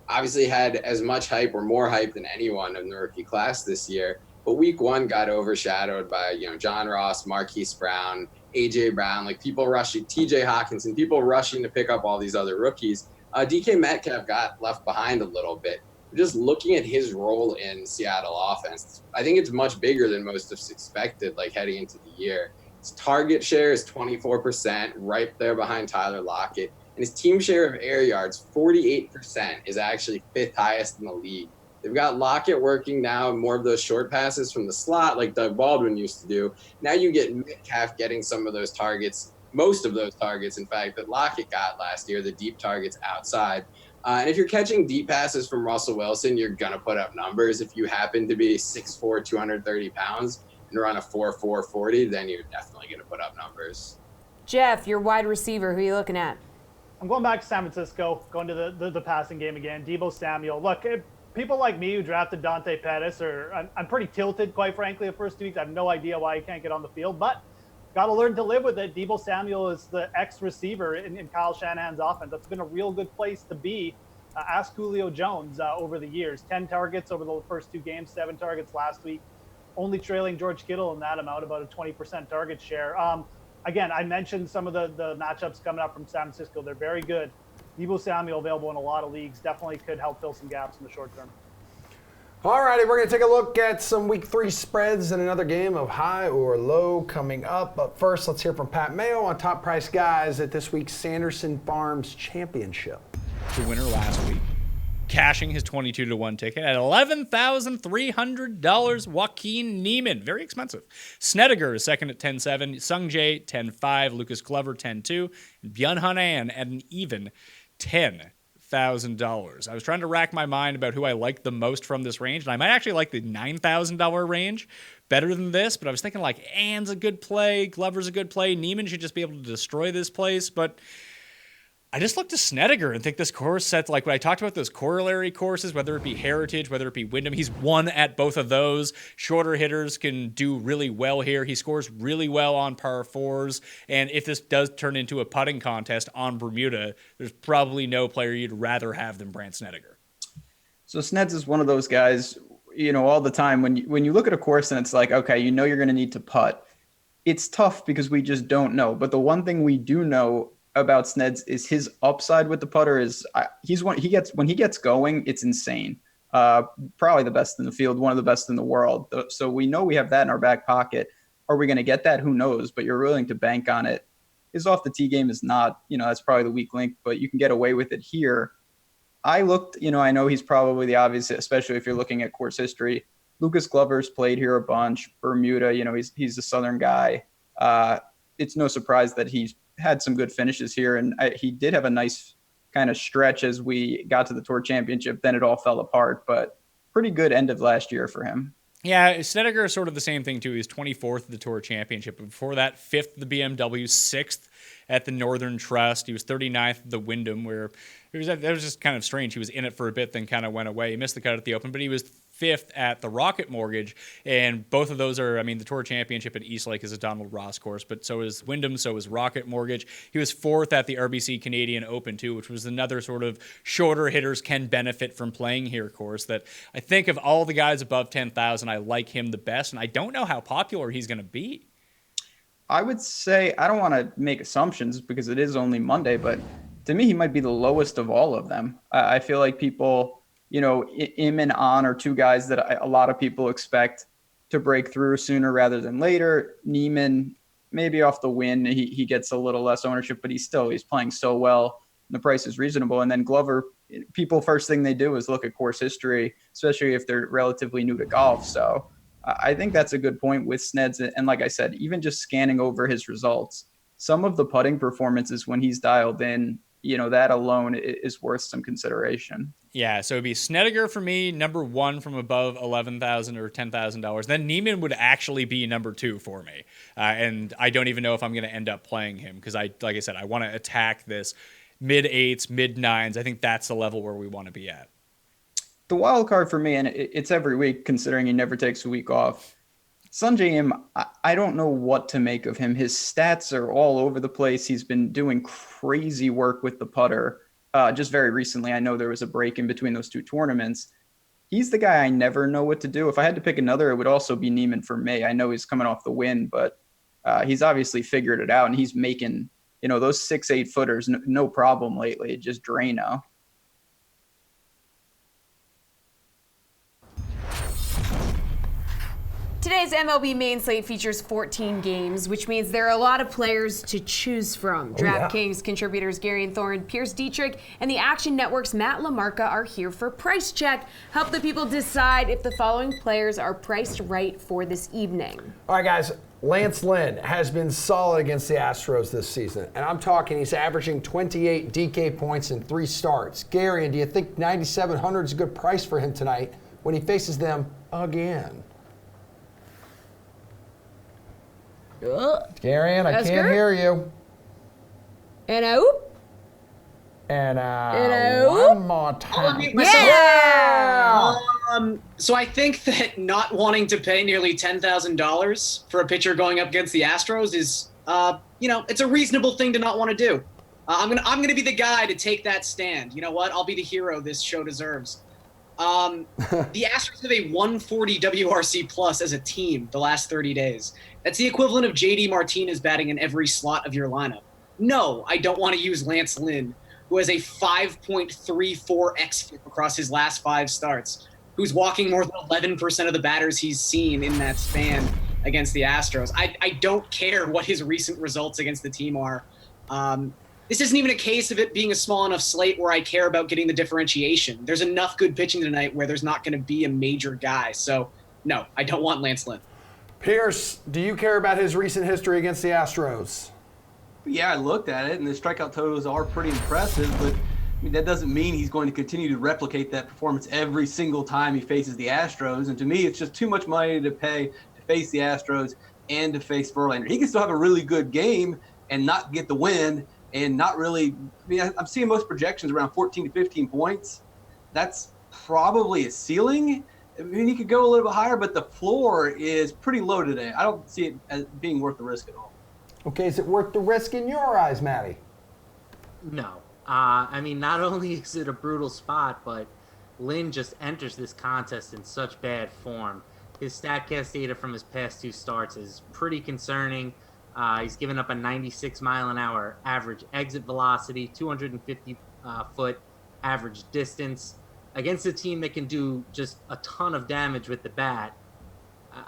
Obviously had as much hype or more hype than anyone in the rookie class this year. But week one got overshadowed by, John Ross, Marquise Brown, A.J. Brown, like people rushing, T.J. Hawkinson, people rushing to pick up all these other rookies. DK Metcalf got left behind a little bit. Just looking at his role in Seattle offense, I think it's much bigger than most of us expected, like heading into the year. His target share is 24%, right there behind Tyler Lockett. And his team share of air yards, 48%, is actually fifth highest in the league. They've got Lockett working now more of those short passes from the slot like Doug Baldwin used to do. Now you get Metcalf getting some of those targets, most of those targets, in fact, that Lockett got last year, the deep targets outside. And if you're catching deep passes from Russell Wilson, you're going to put up numbers. If you happen to be 6'4", 230 pounds and run a 4.4 40, then you're definitely going to put up numbers. Jeff, your wide receiver, who are you looking at? I'm going back to San Francisco, going to the passing game again. Deebo Samuel. Look, people like me who drafted Dante Pettis, I'm pretty tilted, quite frankly, the first 2 weeks. I have no idea why he can't get on the field, but got to learn to live with it. Deebo Samuel is the ex-receiver in Kyle Shanahan's offense. That's been a real good place to be. Ask Julio Jones over the years. 10 targets over the first 2 games, 7 targets last week. Only trailing George Kittle in that amount, about a 20% target share. Again, I mentioned some of the matchups coming up from San Francisco. They're very good. Deebo Samuel available in a lot of leagues. Definitely could help fill some gaps in the short term. All righty, we're going to take a look at some Week 3 spreads and another game of high or low coming up. But first, let's hear from Pat Mayo on top price guys at this week's Sanderson Farms Championship. The winner last week, cashing his 22-1 ticket at $11,300. Joaquin Neiman, very expensive. Snedeker is second at 10-7. Sungjae 10-5. Lucas Glover 10-2. And Byun Hanan at an even $10,000. I was trying to rack my mind about who I liked the most from this range, and I might actually like the $9,000 range better than this, but I was thinking like Ann's a good play, Glover's a good play, Neiman should just be able to destroy this place, but I just looked to Snedeker and think this course sets, like when I talked about those corollary courses, whether it be Heritage, whether it be Wyndham, he's won at both of those. Shorter hitters can do really well here. He scores really well on par fours. And if this does turn into a putting contest on Bermuda, there's probably no player you'd rather have than Brandt Snedeker. So Sneds is one of those guys, all the time when you look at a course and it's like, okay, you're going to need to putt. It's tough because we just don't know. But the one thing we do know about Sneds is his upside with the putter is when he gets going, it's insane. Probably the best in the field, one of the best in the world. So we know we have that in our back pocket. Are we going to get that? Who knows? But you're willing to bank on it. His off the tee game is not, that's probably the weak link, but you can get away with it here. I looked, I know he's probably the obvious, especially if you're looking at course history. Lucas Glover's played here a bunch. Bermuda, he's a Southern guy. It's no surprise that he's had some good finishes here, and he did have a nice kind of stretch as we got to the Tour Championship. Then it all fell apart, but pretty good end of last year for him. Yeah, Snedeker is sort of the same thing too. He was 24th at the Tour Championship. Before that, 5th at the BMW, 6th at the Northern Trust. He was 39th at the Wyndham, where that was just kind of strange. He was in it for a bit, then kind of went away. He missed the cut at the Open, but he was 5th at the Rocket Mortgage, and both of those are, the Tour Championship at Eastlake is a Donald Ross course, but so is Wyndham, so is Rocket Mortgage. He was 4th at the RBC Canadian Open too, which was another sort of shorter hitters can benefit from playing here course that I think of all the guys above 10,000, I like him the best, and I don't know how popular he's going to be. I would say, I don't want to make assumptions because it is only Monday, but to me, he might be the lowest of all of them. I feel like people, him and On are two guys that a lot of people expect to break through sooner rather than later. Neiman, maybe off the win, he gets a little less ownership, but he's playing so well. The price is reasonable. And then Glover, people first thing they do is look at course history, especially if they're relatively new to golf. So I think that's a good point with Sneds. And like I said, even just scanning over his results, some of the putting performances when he's dialed in, that alone is worth some consideration. Yeah, so it'd be Snedeker for me, number 1 from above $11,000 or $10,000. Then Neiman would actually be number 2 for me. And I don't even know if I'm going to end up playing him because like I said, I want to attack this mid-8s, mid-9s. I think that's the level where we want to be at. the wild card for me, and it's every week considering he never takes a week off. Sungjae Im, I don't know what to make of him. His stats are all over the place. He's been doing crazy work with the putter. Just very recently, I know there was a break in between those two tournaments. He's the guy I never know what to do. If I had to pick another, it would also be Neiman for me. I know he's coming off the win, but he's obviously figured it out, and he's making, those 6-8 footers no problem lately. Just Drano. Today's MLB main slate features 14 games, which means there are a lot of players to choose from. DraftKings contributors Gary and Thorne, Pierce Dietrich, and the Action Network's Matt LaMarca are here for Price Check. Help the people decide if the following players are priced right for this evening. All right, guys. Lance Lynn has been solid against the Astros this season, and I'm talking he's averaging 28 DK points in 3 starts. Gary, do you think 9,700 is a good price for him tonight when he faces them again? Gary, I can't hear you. And oop. And one more time. Yeah! So I think that not wanting to pay nearly $10,000 for a pitcher going up against the Astros is, it's a reasonable thing to not want to do. I'm gonna be the guy to take that stand. You know what? I'll be the hero this show deserves. The Astros have a 140 WRC plus as a team the last 30 days. That's the equivalent of JD Martinez batting in every slot of your lineup. No, I don't want to use Lance Lynn, who has a 5.34 xFIP across his last 5 starts, who's walking more than 11% of the batters he's seen in that span against the Astros. I don't care what his recent results against the team are. This isn't even a case of it being a small enough slate where I care about getting the differentiation. There's enough good pitching tonight where there's not going to be a major guy. So, no, I don't want Lance Lynn. Pierce, do you care about his recent history against the Astros? Yeah, I looked at it, and the strikeout totals are pretty impressive, but that doesn't mean he's going to continue to replicate that performance every single time he faces the Astros. And to me, it's just too much money to pay to face the Astros and to face Verlander. He can still have a really good game and not get the win and not really – I'm seeing most projections around 14 to 15 points. That's probably a ceiling. I mean, he could go a little bit higher, but the floor is pretty low today. I don't see it as being worth the risk at all. Okay, is it worth the risk in your eyes, Matty? No. Not only is it a brutal spot, but Lynn just enters this contest in such bad form. His StatCast data from his past 2 starts is pretty concerning. He's given up a 96-mile-an-hour average exit velocity, 250-foot average distance. Against a team that can do just a ton of damage with the bat,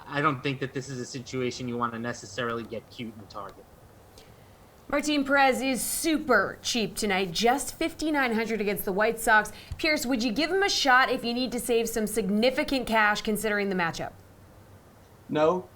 I don't think that this is a situation you want to necessarily get cute and target. Martin Perez is super cheap tonight, just $5,900 against the White Sox. Pierce, would you give him a shot if you need to save some significant cash considering the matchup? No.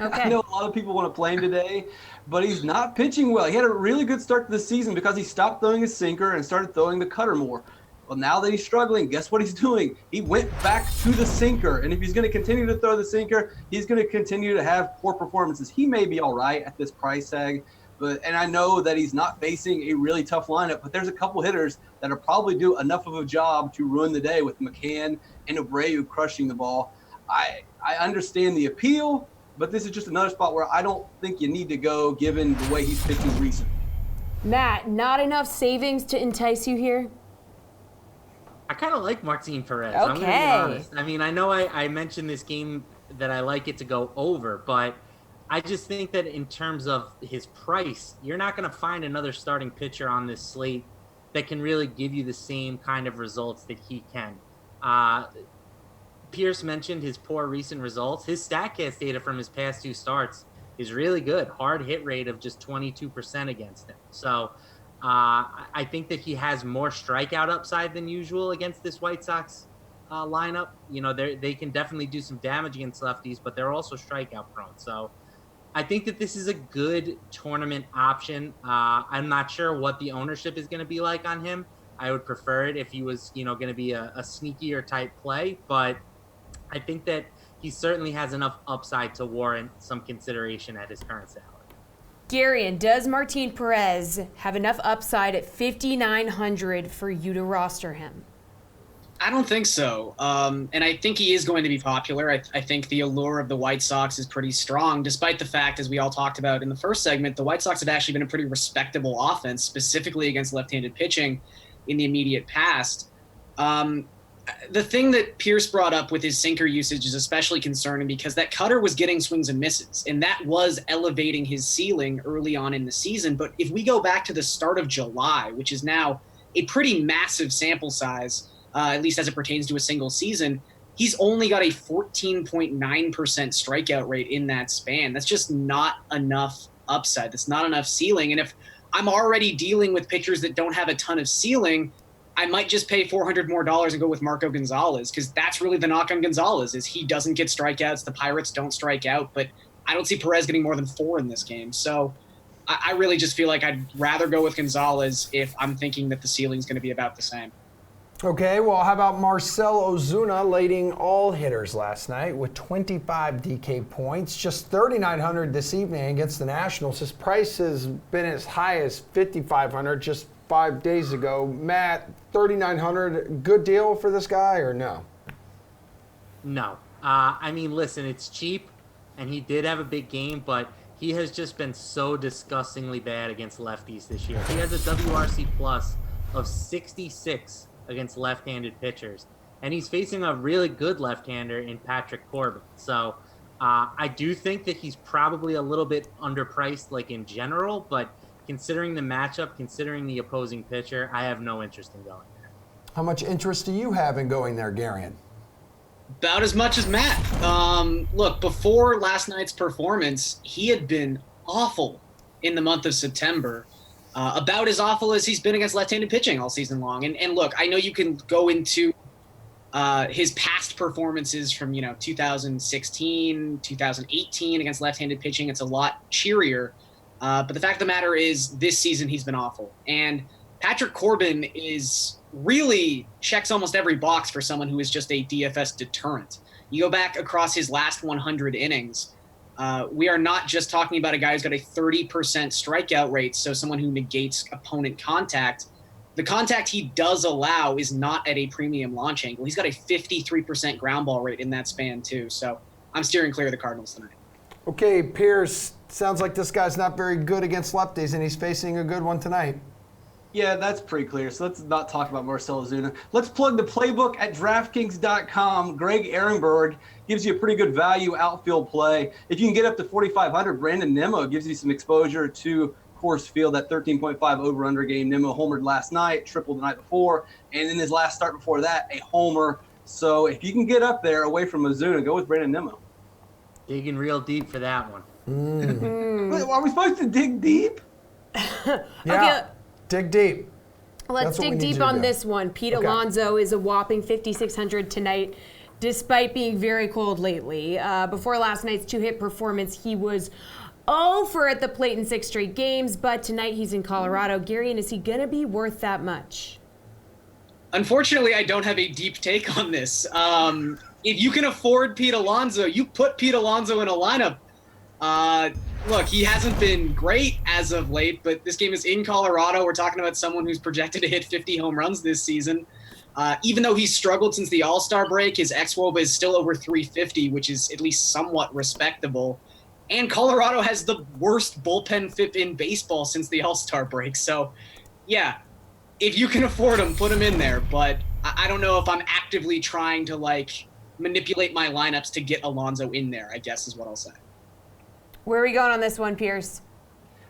Okay. I know a lot of people want to play him today, but he's not pitching well. He had a really good start to the season because he stopped throwing his sinker and started throwing the cutter more. Well, now that he's struggling, guess what he's doing? He went back to the sinker. And if he's going to continue to throw the sinker, he's going to continue to have poor performances. He may be all right at this price tag, and I know that he's not facing a really tough lineup, but there's a couple hitters that will probably do enough of a job to ruin the day with McCann and Abreu crushing the ball. I understand the appeal, but this is just another spot where I don't think you need to go given the way he's pitching recently. Matt, not enough savings to entice you here? I kind of like Martin Perez. Okay. I'm going to be honest. I know I mentioned this game that I like it to go over, but I just think that in terms of his price, you're not going to find another starting pitcher on this slate that can really give you the same kind of results that he can. Pierce mentioned his poor recent results. His StatCast data from his past 2 starts is really good. Hard hit rate of just 22% against him. So I think that he has more strikeout upside than usual against this White Sox lineup. They can definitely do some damage against lefties, but they're also strikeout prone. So I think that this is a good tournament option. I'm not sure what the ownership is going to be like on him. I would prefer it if he was, going to be a sneakier type play, but I think that he certainly has enough upside to warrant some consideration at his current salary. Gary, and does Martin Perez have enough upside at $5,900 for you to roster him? I don't think so. And I think he is going to be popular. I think the allure of the White Sox is pretty strong, despite the fact, as we all talked about in the first segment, the White Sox have actually been a pretty respectable offense, specifically against left-handed pitching in the immediate past. The thing that Pierce brought up with his sinker usage is especially concerning because that cutter was getting swings and misses, and that was elevating his ceiling early on in the season. But if we go back to the start of July, which is now a pretty massive sample size, at least as it pertains to a single season, he's only got a 14.9% strikeout rate in that span. That's just not enough upside. That's not enough ceiling. And if I'm already dealing with pitchers that don't have a ton of ceiling, I might just pay $400 more and go with Marco Gonzalez, because that's really the knock on Gonzalez is he doesn't get strikeouts. The Pirates don't strike out, but I don't see Perez getting more than 4 in this game. So I really just feel like I'd rather go with Gonzalez if I'm thinking that the ceiling is going to be about the same. Okay, well, how about Marcell Ozuna leading all hitters last night with 25 DK points, just 3,900 this evening against the Nationals. His price has been as high as 5,500 just 5 days ago. Matt, 3,900, good deal for this guy or no? No. I mean, listen, it's cheap, and he did have a big game, but he has just been so disgustingly bad against lefties this year. He has a WRC plus of 66 against left-handed pitchers, and he's facing a really good left-hander in Patrick Corbin. So I do think that he's probably a little bit underpriced, like in general, but considering the matchup, considering the opposing pitcher, I have no interest in going there. How much interest do you have in going there, Garion? About as much as Matt. Look, before last night's performance, he had been awful in the month of September. About as awful as he's been against left-handed pitching all season long. And look, I know you can go into his past performances from 2016, 2018 against left-handed pitching. It's a lot cheerier. But the fact of the matter is this season he's been awful. And Patrick Corbin really checks almost every box for someone who is just a DFS deterrent. You go back across his last 100 innings, we are not just talking about a guy who's got a 30% strikeout rate, so someone who negates opponent contact. The contact he does allow is not at a premium launch angle. He's got a 53% ground ball rate in that span too. So I'm steering clear of the Cardinals tonight. Okay, Pierce, sounds like this guy's not very good against lefties, and he's facing a good one tonight. Yeah, that's pretty clear. So let's not talk about Marcell Ozuna. Let's plug the playbook at DraftKings.com. Greg Ehrenberg gives you a pretty good value outfield play. If you can get up to 4,500, Brandon Nimmo gives you some exposure to Coors Field, that 13.5 over-under game. Nimmo homered last night, tripled the night before, and in his last start before that, a homer. So if you can get up there away from Ozuna, go with Brandon Nimmo. Digging real deep for that one. Are we supposed to dig deep? Yeah. Okay. Dig deep. Let's dig deep on this one. Pete Alonso is a whopping 5,600 tonight, despite being very cold lately. Before last night's 2-hit performance, he was 0 for at the plate in 6 straight games, but tonight he's in Colorado. Gary, and is he going to be worth that much? Unfortunately, I don't have a deep take on this. If you can afford Pete Alonso, you put Pete Alonso in a lineup. Look, he hasn't been great as of late, but this game is in Colorado. We're talking about someone who's projected to hit 50 home runs this season. Even though he's struggled since the All-Star break, his xWOBA is still over 350, which is at least somewhat respectable. And Colorado has the worst bullpen FIP in baseball since the All-Star break. So, yeah, if you can afford him, put him in there. But I don't know if I'm actively trying to, manipulate my lineups to get Alonso in there, I guess is what I'll say. Where are we going on this one, Pierce?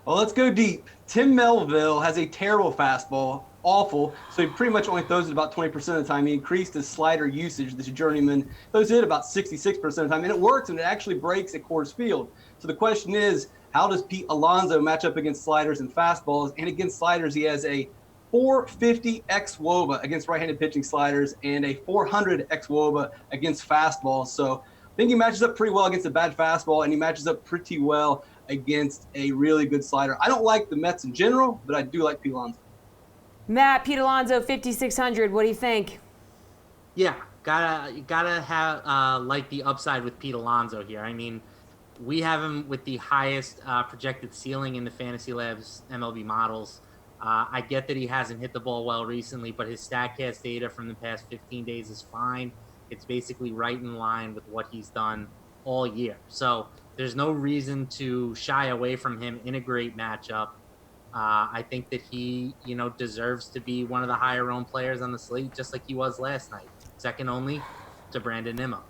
Well, let's go deep. Tim Melville has a terrible fastball, awful, so he pretty much only throws it about 20% of the time. He increased his slider usage, this journeyman, throws it about 66% of the time, and it works, and it actually breaks at Coors Field. So the question is, how does Pete Alonso match up against sliders and fastballs? And against sliders, he has a 450 xWOBA against right-handed pitching sliders and a 400 xWOBA against fastballs. So I think he matches up pretty well against a bad fastball, and he matches up pretty well against a really good slider. I don't like the Mets in general, but I do like Pete Alonso. Matt, Pete Alonso, 5,600. What do you think? Yeah, gotta have like the upside with Pete Alonso here. I mean, we have him with the highest projected ceiling in the Fantasy Labs MLB models. I get that he hasn't hit the ball well recently, but his StatCast data from the past 15 days is fine. It's basically right in line with what he's done all year. So there's no reason to shy away from him in a great matchup. I think that he, deserves to be one of the higher-owned players on the slate, just like he was last night. Second only to Brandon Nimmo.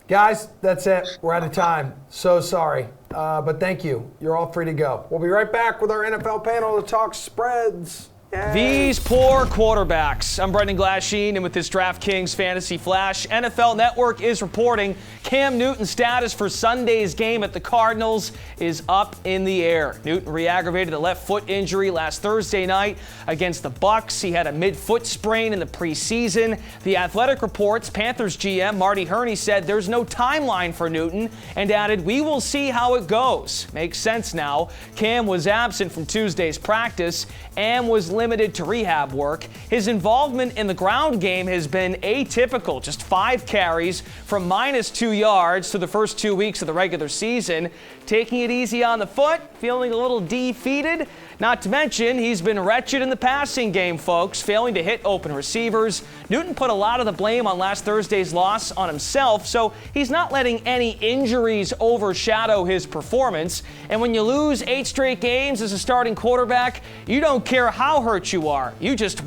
Guys, that's it. We're out of time. So sorry. But thank you. You're all free to go. We'll be right back with our NFL panel to talk spreads. Yay. These poor quarterbacks. I'm Brendan Glasheen, and with this DraftKings Fantasy Flash, NFL Network is reporting Cam Newton's status for Sunday's game at the Cardinals is up in the air. Newton re-aggravated a left foot injury last Thursday night against the Bucs. He had a mid-foot sprain in the preseason. The Athletic reports Panthers GM Marty Herney said there's no timeline for Newton and added, "We will see how it goes." Makes sense now. Cam was absent from Tuesday's practice and was limited to rehab work. His involvement in the ground game has been atypical, just 5 carries from -2 yards through the first 2 weeks of the regular season. Taking it easy on the foot, feeling a little defeated. Not to mention, he's been wretched in the passing game, folks, failing to hit open receivers. Newton put a lot of the blame on last Thursday's loss on himself, so he's not letting any injuries overshadow his performance. And when you lose 8 straight games as a starting quarterback, you don't care how hurt you are. You just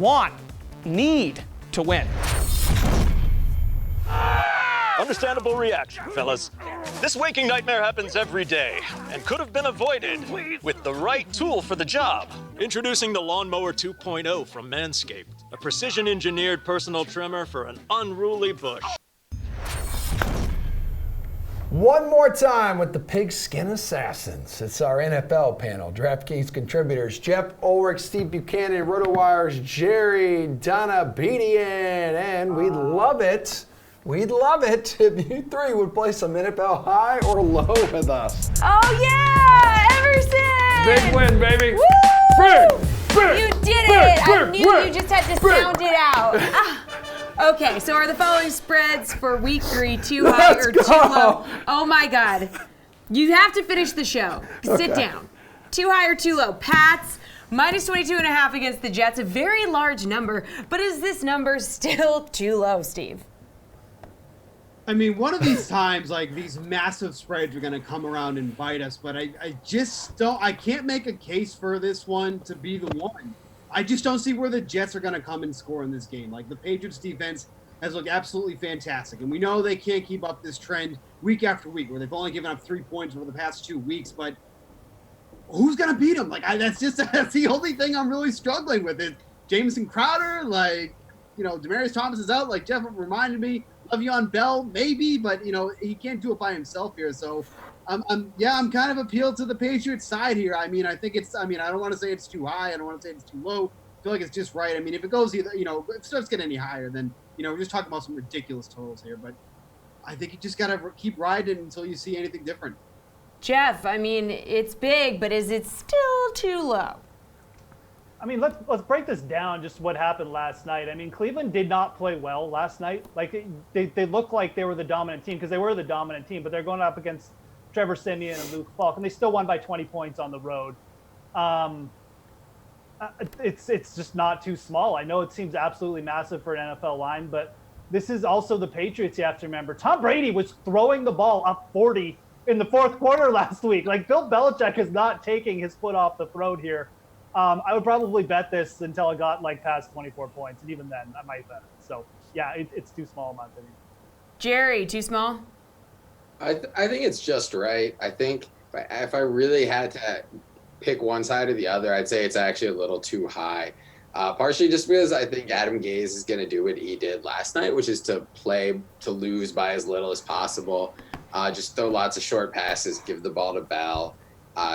need to win. Understandable reaction, fellas. This waking nightmare happens every day and could have been avoided with the right tool for the job. Introducing the Lawnmower 2.0 from Manscaped, a precision-engineered personal trimmer for an unruly bush. One more time with the Pigskin Assassins. It's our NFL panel. DraftKings contributors Jeff Ulrich, Steve Buchanan, RotoWire's Jerry Donabedian, and we'd love it if you three would play some NFL high or low with us. Oh, yeah! Emerson! Big win, baby. Woo! Big, you did it! I knew you just had to sound it out. Okay, so are the following spreads for week 3 too high or too low? Oh, my God. You have to finish the show. Sit down. Too high or too low? Pats, -22.5 against the Jets, a very large number. But is this number still too low, Steve? I mean, one of these times, like, these massive spreads are going to come around and bite us, but I just don't, I can't make a case for this one to be the one. I just don't see where the Jets are going to come and score in this game. Like, the Patriots defense has looked absolutely fantastic, and we know they can't keep up this trend week after week, where they've only given up 3 points over the past 2 weeks, but who's going to beat them? Like, that's the only thing I'm really struggling with is Jameson Crowder, like, Demaryius Thomas is out, like Jeff reminded me. Le'Veon Bell, maybe, but he can't do it by himself here. So, I'm kind of appealed to the Patriots side here. I mean, I don't want to say it's too high. I don't want to say it's too low. I feel like it's just right. I mean, if it goes either, if it starts getting any higher, then we're just talking about some ridiculous totals here. But I think you just gotta keep riding until you see anything different. Jeff, I mean, it's big, but is it still too low? I mean, let's break this down, just what happened last night. I mean, Cleveland did not play well last night. Like, they looked like they were the dominant team, because they were the dominant team, but they're going up against Trevor Siemian and Luke Falk, and they still won by 20 points on the road. It's just not too small. I know it seems absolutely massive for an NFL line, but this is also the Patriots, you have to remember. Tom Brady was throwing the ball up 40 in the fourth quarter last week. Like, Bill Belichick is not taking his foot off the throat here. I would probably bet this until it got past 24 points, and even then, I might bet it. So, yeah, it's too small in my opinion. Jerry, too small? I think it's just right. I think if I really had to pick one side or the other, I'd say it's actually a little too high. Partially just because I think Adam Gase is going to do what he did last night, which is to play to lose by as little as possible. Just throw lots of short passes, give the ball to Bell.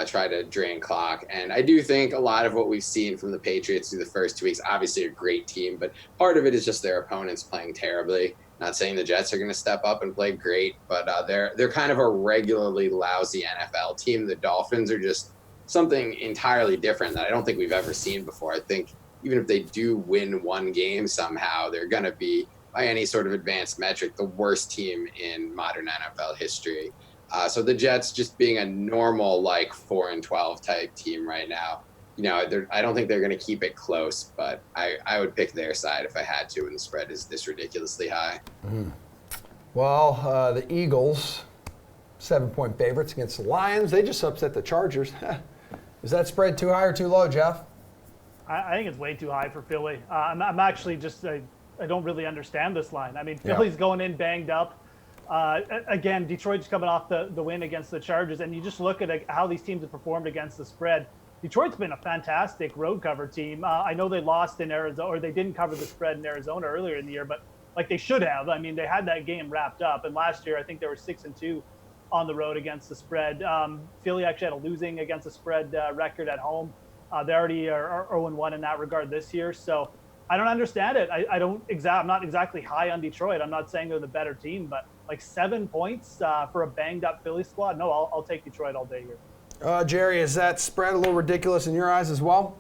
Try to drain clock. And I do think a lot of what we've seen from the Patriots through the first 2 weeks, obviously a great team, but part of it is just their opponents playing terribly. Not saying the Jets are going to step up and play great, but they're kind of a regularly lousy NFL team. The Dolphins are just something entirely different that I don't think we've ever seen before. I think even if they do win one game somehow, they're going to be, by any sort of advanced metric, the worst team in modern NFL history. So the Jets just being a normal, like 4-12 type team right now, I don't think they're going to keep it close, but I would pick their side if I had to, and the spread is this ridiculously high. Well, the Eagles, 7-point favorites against the Lions. They just upset the Chargers. Is that spread too high or too low, Jeff? I think it's way too high for Philly. I'm actually just I don't really understand this line. I mean, Philly's going in banged up. Again, Detroit's coming off the win against the Chargers, and you just look at how these teams have performed against the spread. Detroit's been a fantastic road cover team. I know they lost in Arizona, or they didn't cover the spread in Arizona earlier in the year, but like they should have. I mean, they had that game wrapped up, and last year I think they were 6-2 on the road against the spread. Philly actually had a losing against the spread record at home. They already are 0-1 in that regard this year. So I don't understand it. I'm not exactly high on Detroit. I'm not saying they're the better team, but like 7 points for a banged up Philly squad. No, I'll take Detroit all day here. Jerry, is that spread a little ridiculous in your eyes as well?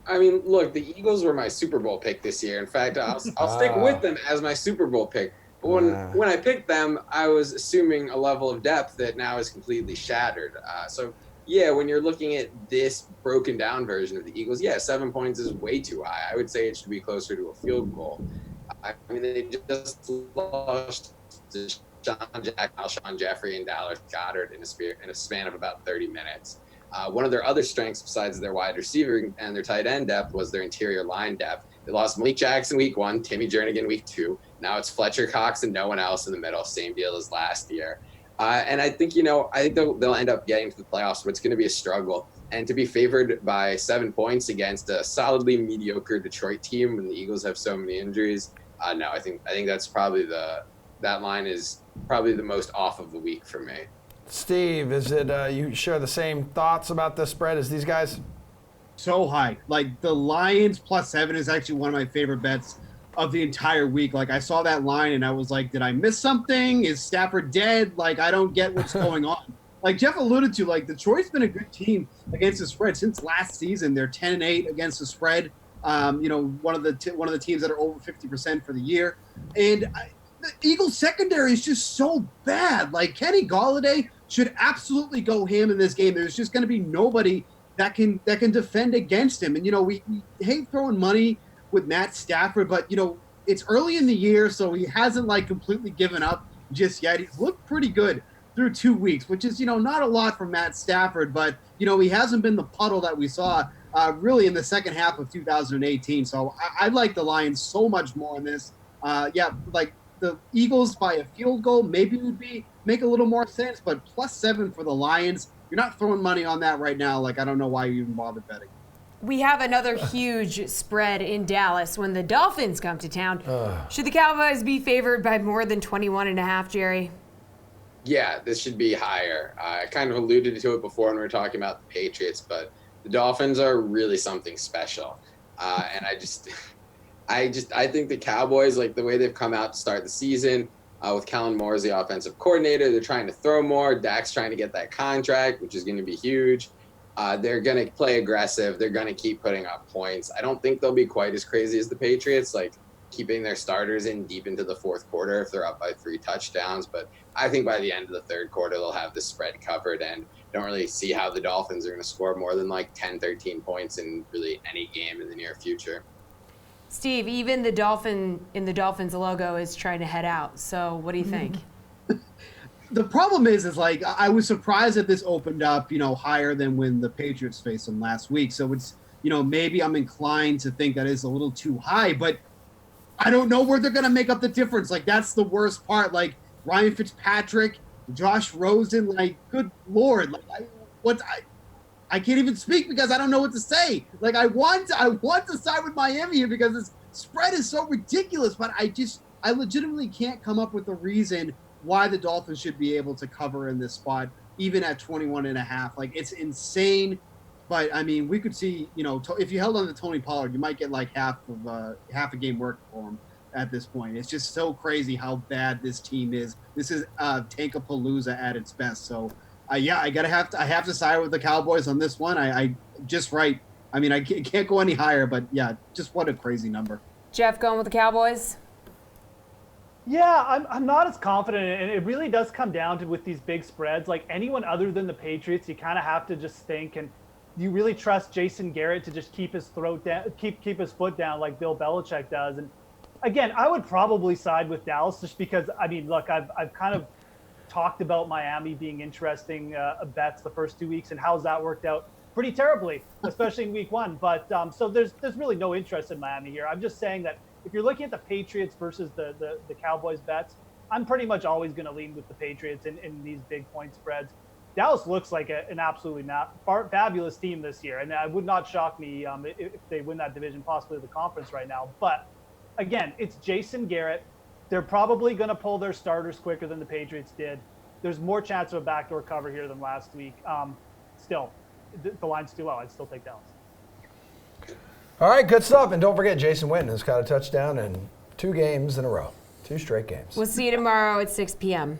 I mean, look, the Eagles were my Super Bowl pick this year. In fact, I'll stick with them as my Super Bowl pick. But when I picked them, I was assuming a level of depth that now is completely shattered. So when you're looking at this broken down version of the Eagles, 7 points is way too high. I would say it should be closer to a field goal. I mean, they just lost to Alshon Jeffrey and Dallas Goedert in a span of about 30 minutes. One of their other strengths besides their wide receiver and their tight end depth was their interior line depth. They lost Malik Jackson week 1, Timmy Jernigan week 2. Now it's Fletcher Cox and no one else in the middle. Same deal as last year. And I think, they'll end up getting to the playoffs, but it's going to be a struggle. And to be favored by 7 points against a solidly mediocre Detroit team when the Eagles have so many injuries, no, I think that's probably that line is probably the most off of the week for me. Steve, is it you share the same thoughts about this spread as these guys? So high. Like the Lions +7 is actually one of my favorite bets of the entire week. Like I saw that line and I was like, did I miss something? Is Stafford dead? Like I don't get what's going on. Like Jeff alluded to, like Detroit's been a good team against the spread since last season. They're 10-8 against the spread. One of the teams that are over 50% for the year. And the Eagles secondary is just so bad. Like Kenny Golladay should absolutely go ham in this game. There's just going to be nobody that can defend against him. And we hate throwing money with Matt Stafford, but it's early in the year, so he hasn't like completely given up just yet. He's looked pretty good through 2 weeks, which is not a lot from Matt Stafford, but he hasn't been the puddle that we saw really in the second half of 2018. So I like the Lions so much more in this. Like the Eagles by a field goal maybe would make a little more sense, but +7 for the Lions. You're not throwing money on that right now. Like I don't know why you even bother betting. We have another huge spread in Dallas when the Dolphins come to town. Should the Cowboys be favored by more than 21.5, Jerry? Yeah, this should be higher. I kind of alluded to it before when we were talking about the Patriots, but the Dolphins are really something special. And I think the Cowboys, like the way they've come out to start the season, with Kellen Moore as the offensive coordinator, they're trying to throw more. Dak's trying to get that contract, which is going to be huge. They're going to play aggressive. They're going to keep putting up points. I don't think they'll be quite as crazy as the Patriots, like keeping their starters in deep into the fourth quarter if they're up by 3 touchdowns. But I think by the end of the third quarter, they'll have the spread covered, and don't really see how the Dolphins are going to score more than like 10, 13 points in really any game in the near future. Steve, even the Dolphin in the Dolphins logo is trying to head out. So what do you think? The problem is like I was surprised that this opened up, higher than when the Patriots faced them last week. So it's, maybe I'm inclined to think that is a little too high, but I don't know where they're going to make up the difference. Like that's the worst part. Like Ryan Fitzpatrick, Josh Rosen, like good Lord, like I can't even speak because I don't know what to say. Like I want to side with Miami here because this spread is so ridiculous, but I legitimately can't come up with a reason why the Dolphins should be able to cover in this spot, even at 21.5. Like it's insane. But I mean, we could see, if you held on to Tony Pollard, you might get like half a game work for him at this point. It's just so crazy how bad this team is. This is Tankapalooza at its best. So I have to side with the Cowboys on this one. I just right. I mean, I can't go any higher, but yeah, just what a crazy number. Jeff, going with the Cowboys? Yeah, I'm not as confident, and it really does come down to with these big spreads. Like anyone other than the Patriots, you kind of have to just think, and you really trust Jason Garrett to just keep his throat down, keep his foot down like Bill Belichick does. And again, I would probably side with Dallas just because look, I've kind of talked about Miami being interesting bets the first 2 weeks, and how's that worked out pretty terribly, especially in week 1. But so there's really no interest in Miami here. I'm just saying that if you're looking at the Patriots versus the Cowboys bets, I'm pretty much always going to lean with the Patriots in these big point spreads. Dallas looks like an absolutely fabulous team this year, and it would not shock me if they win that division, possibly the conference right now. But again, it's Jason Garrett. They're probably going to pull their starters quicker than the Patriots did. There's more chance of a backdoor cover here than last week. Still, the line's too low. I'd still take Dallas. All right, good stuff. And don't forget, Jason Witten has got a touchdown in 2 games in a row. 2 straight games. We'll see you tomorrow at 6 p.m.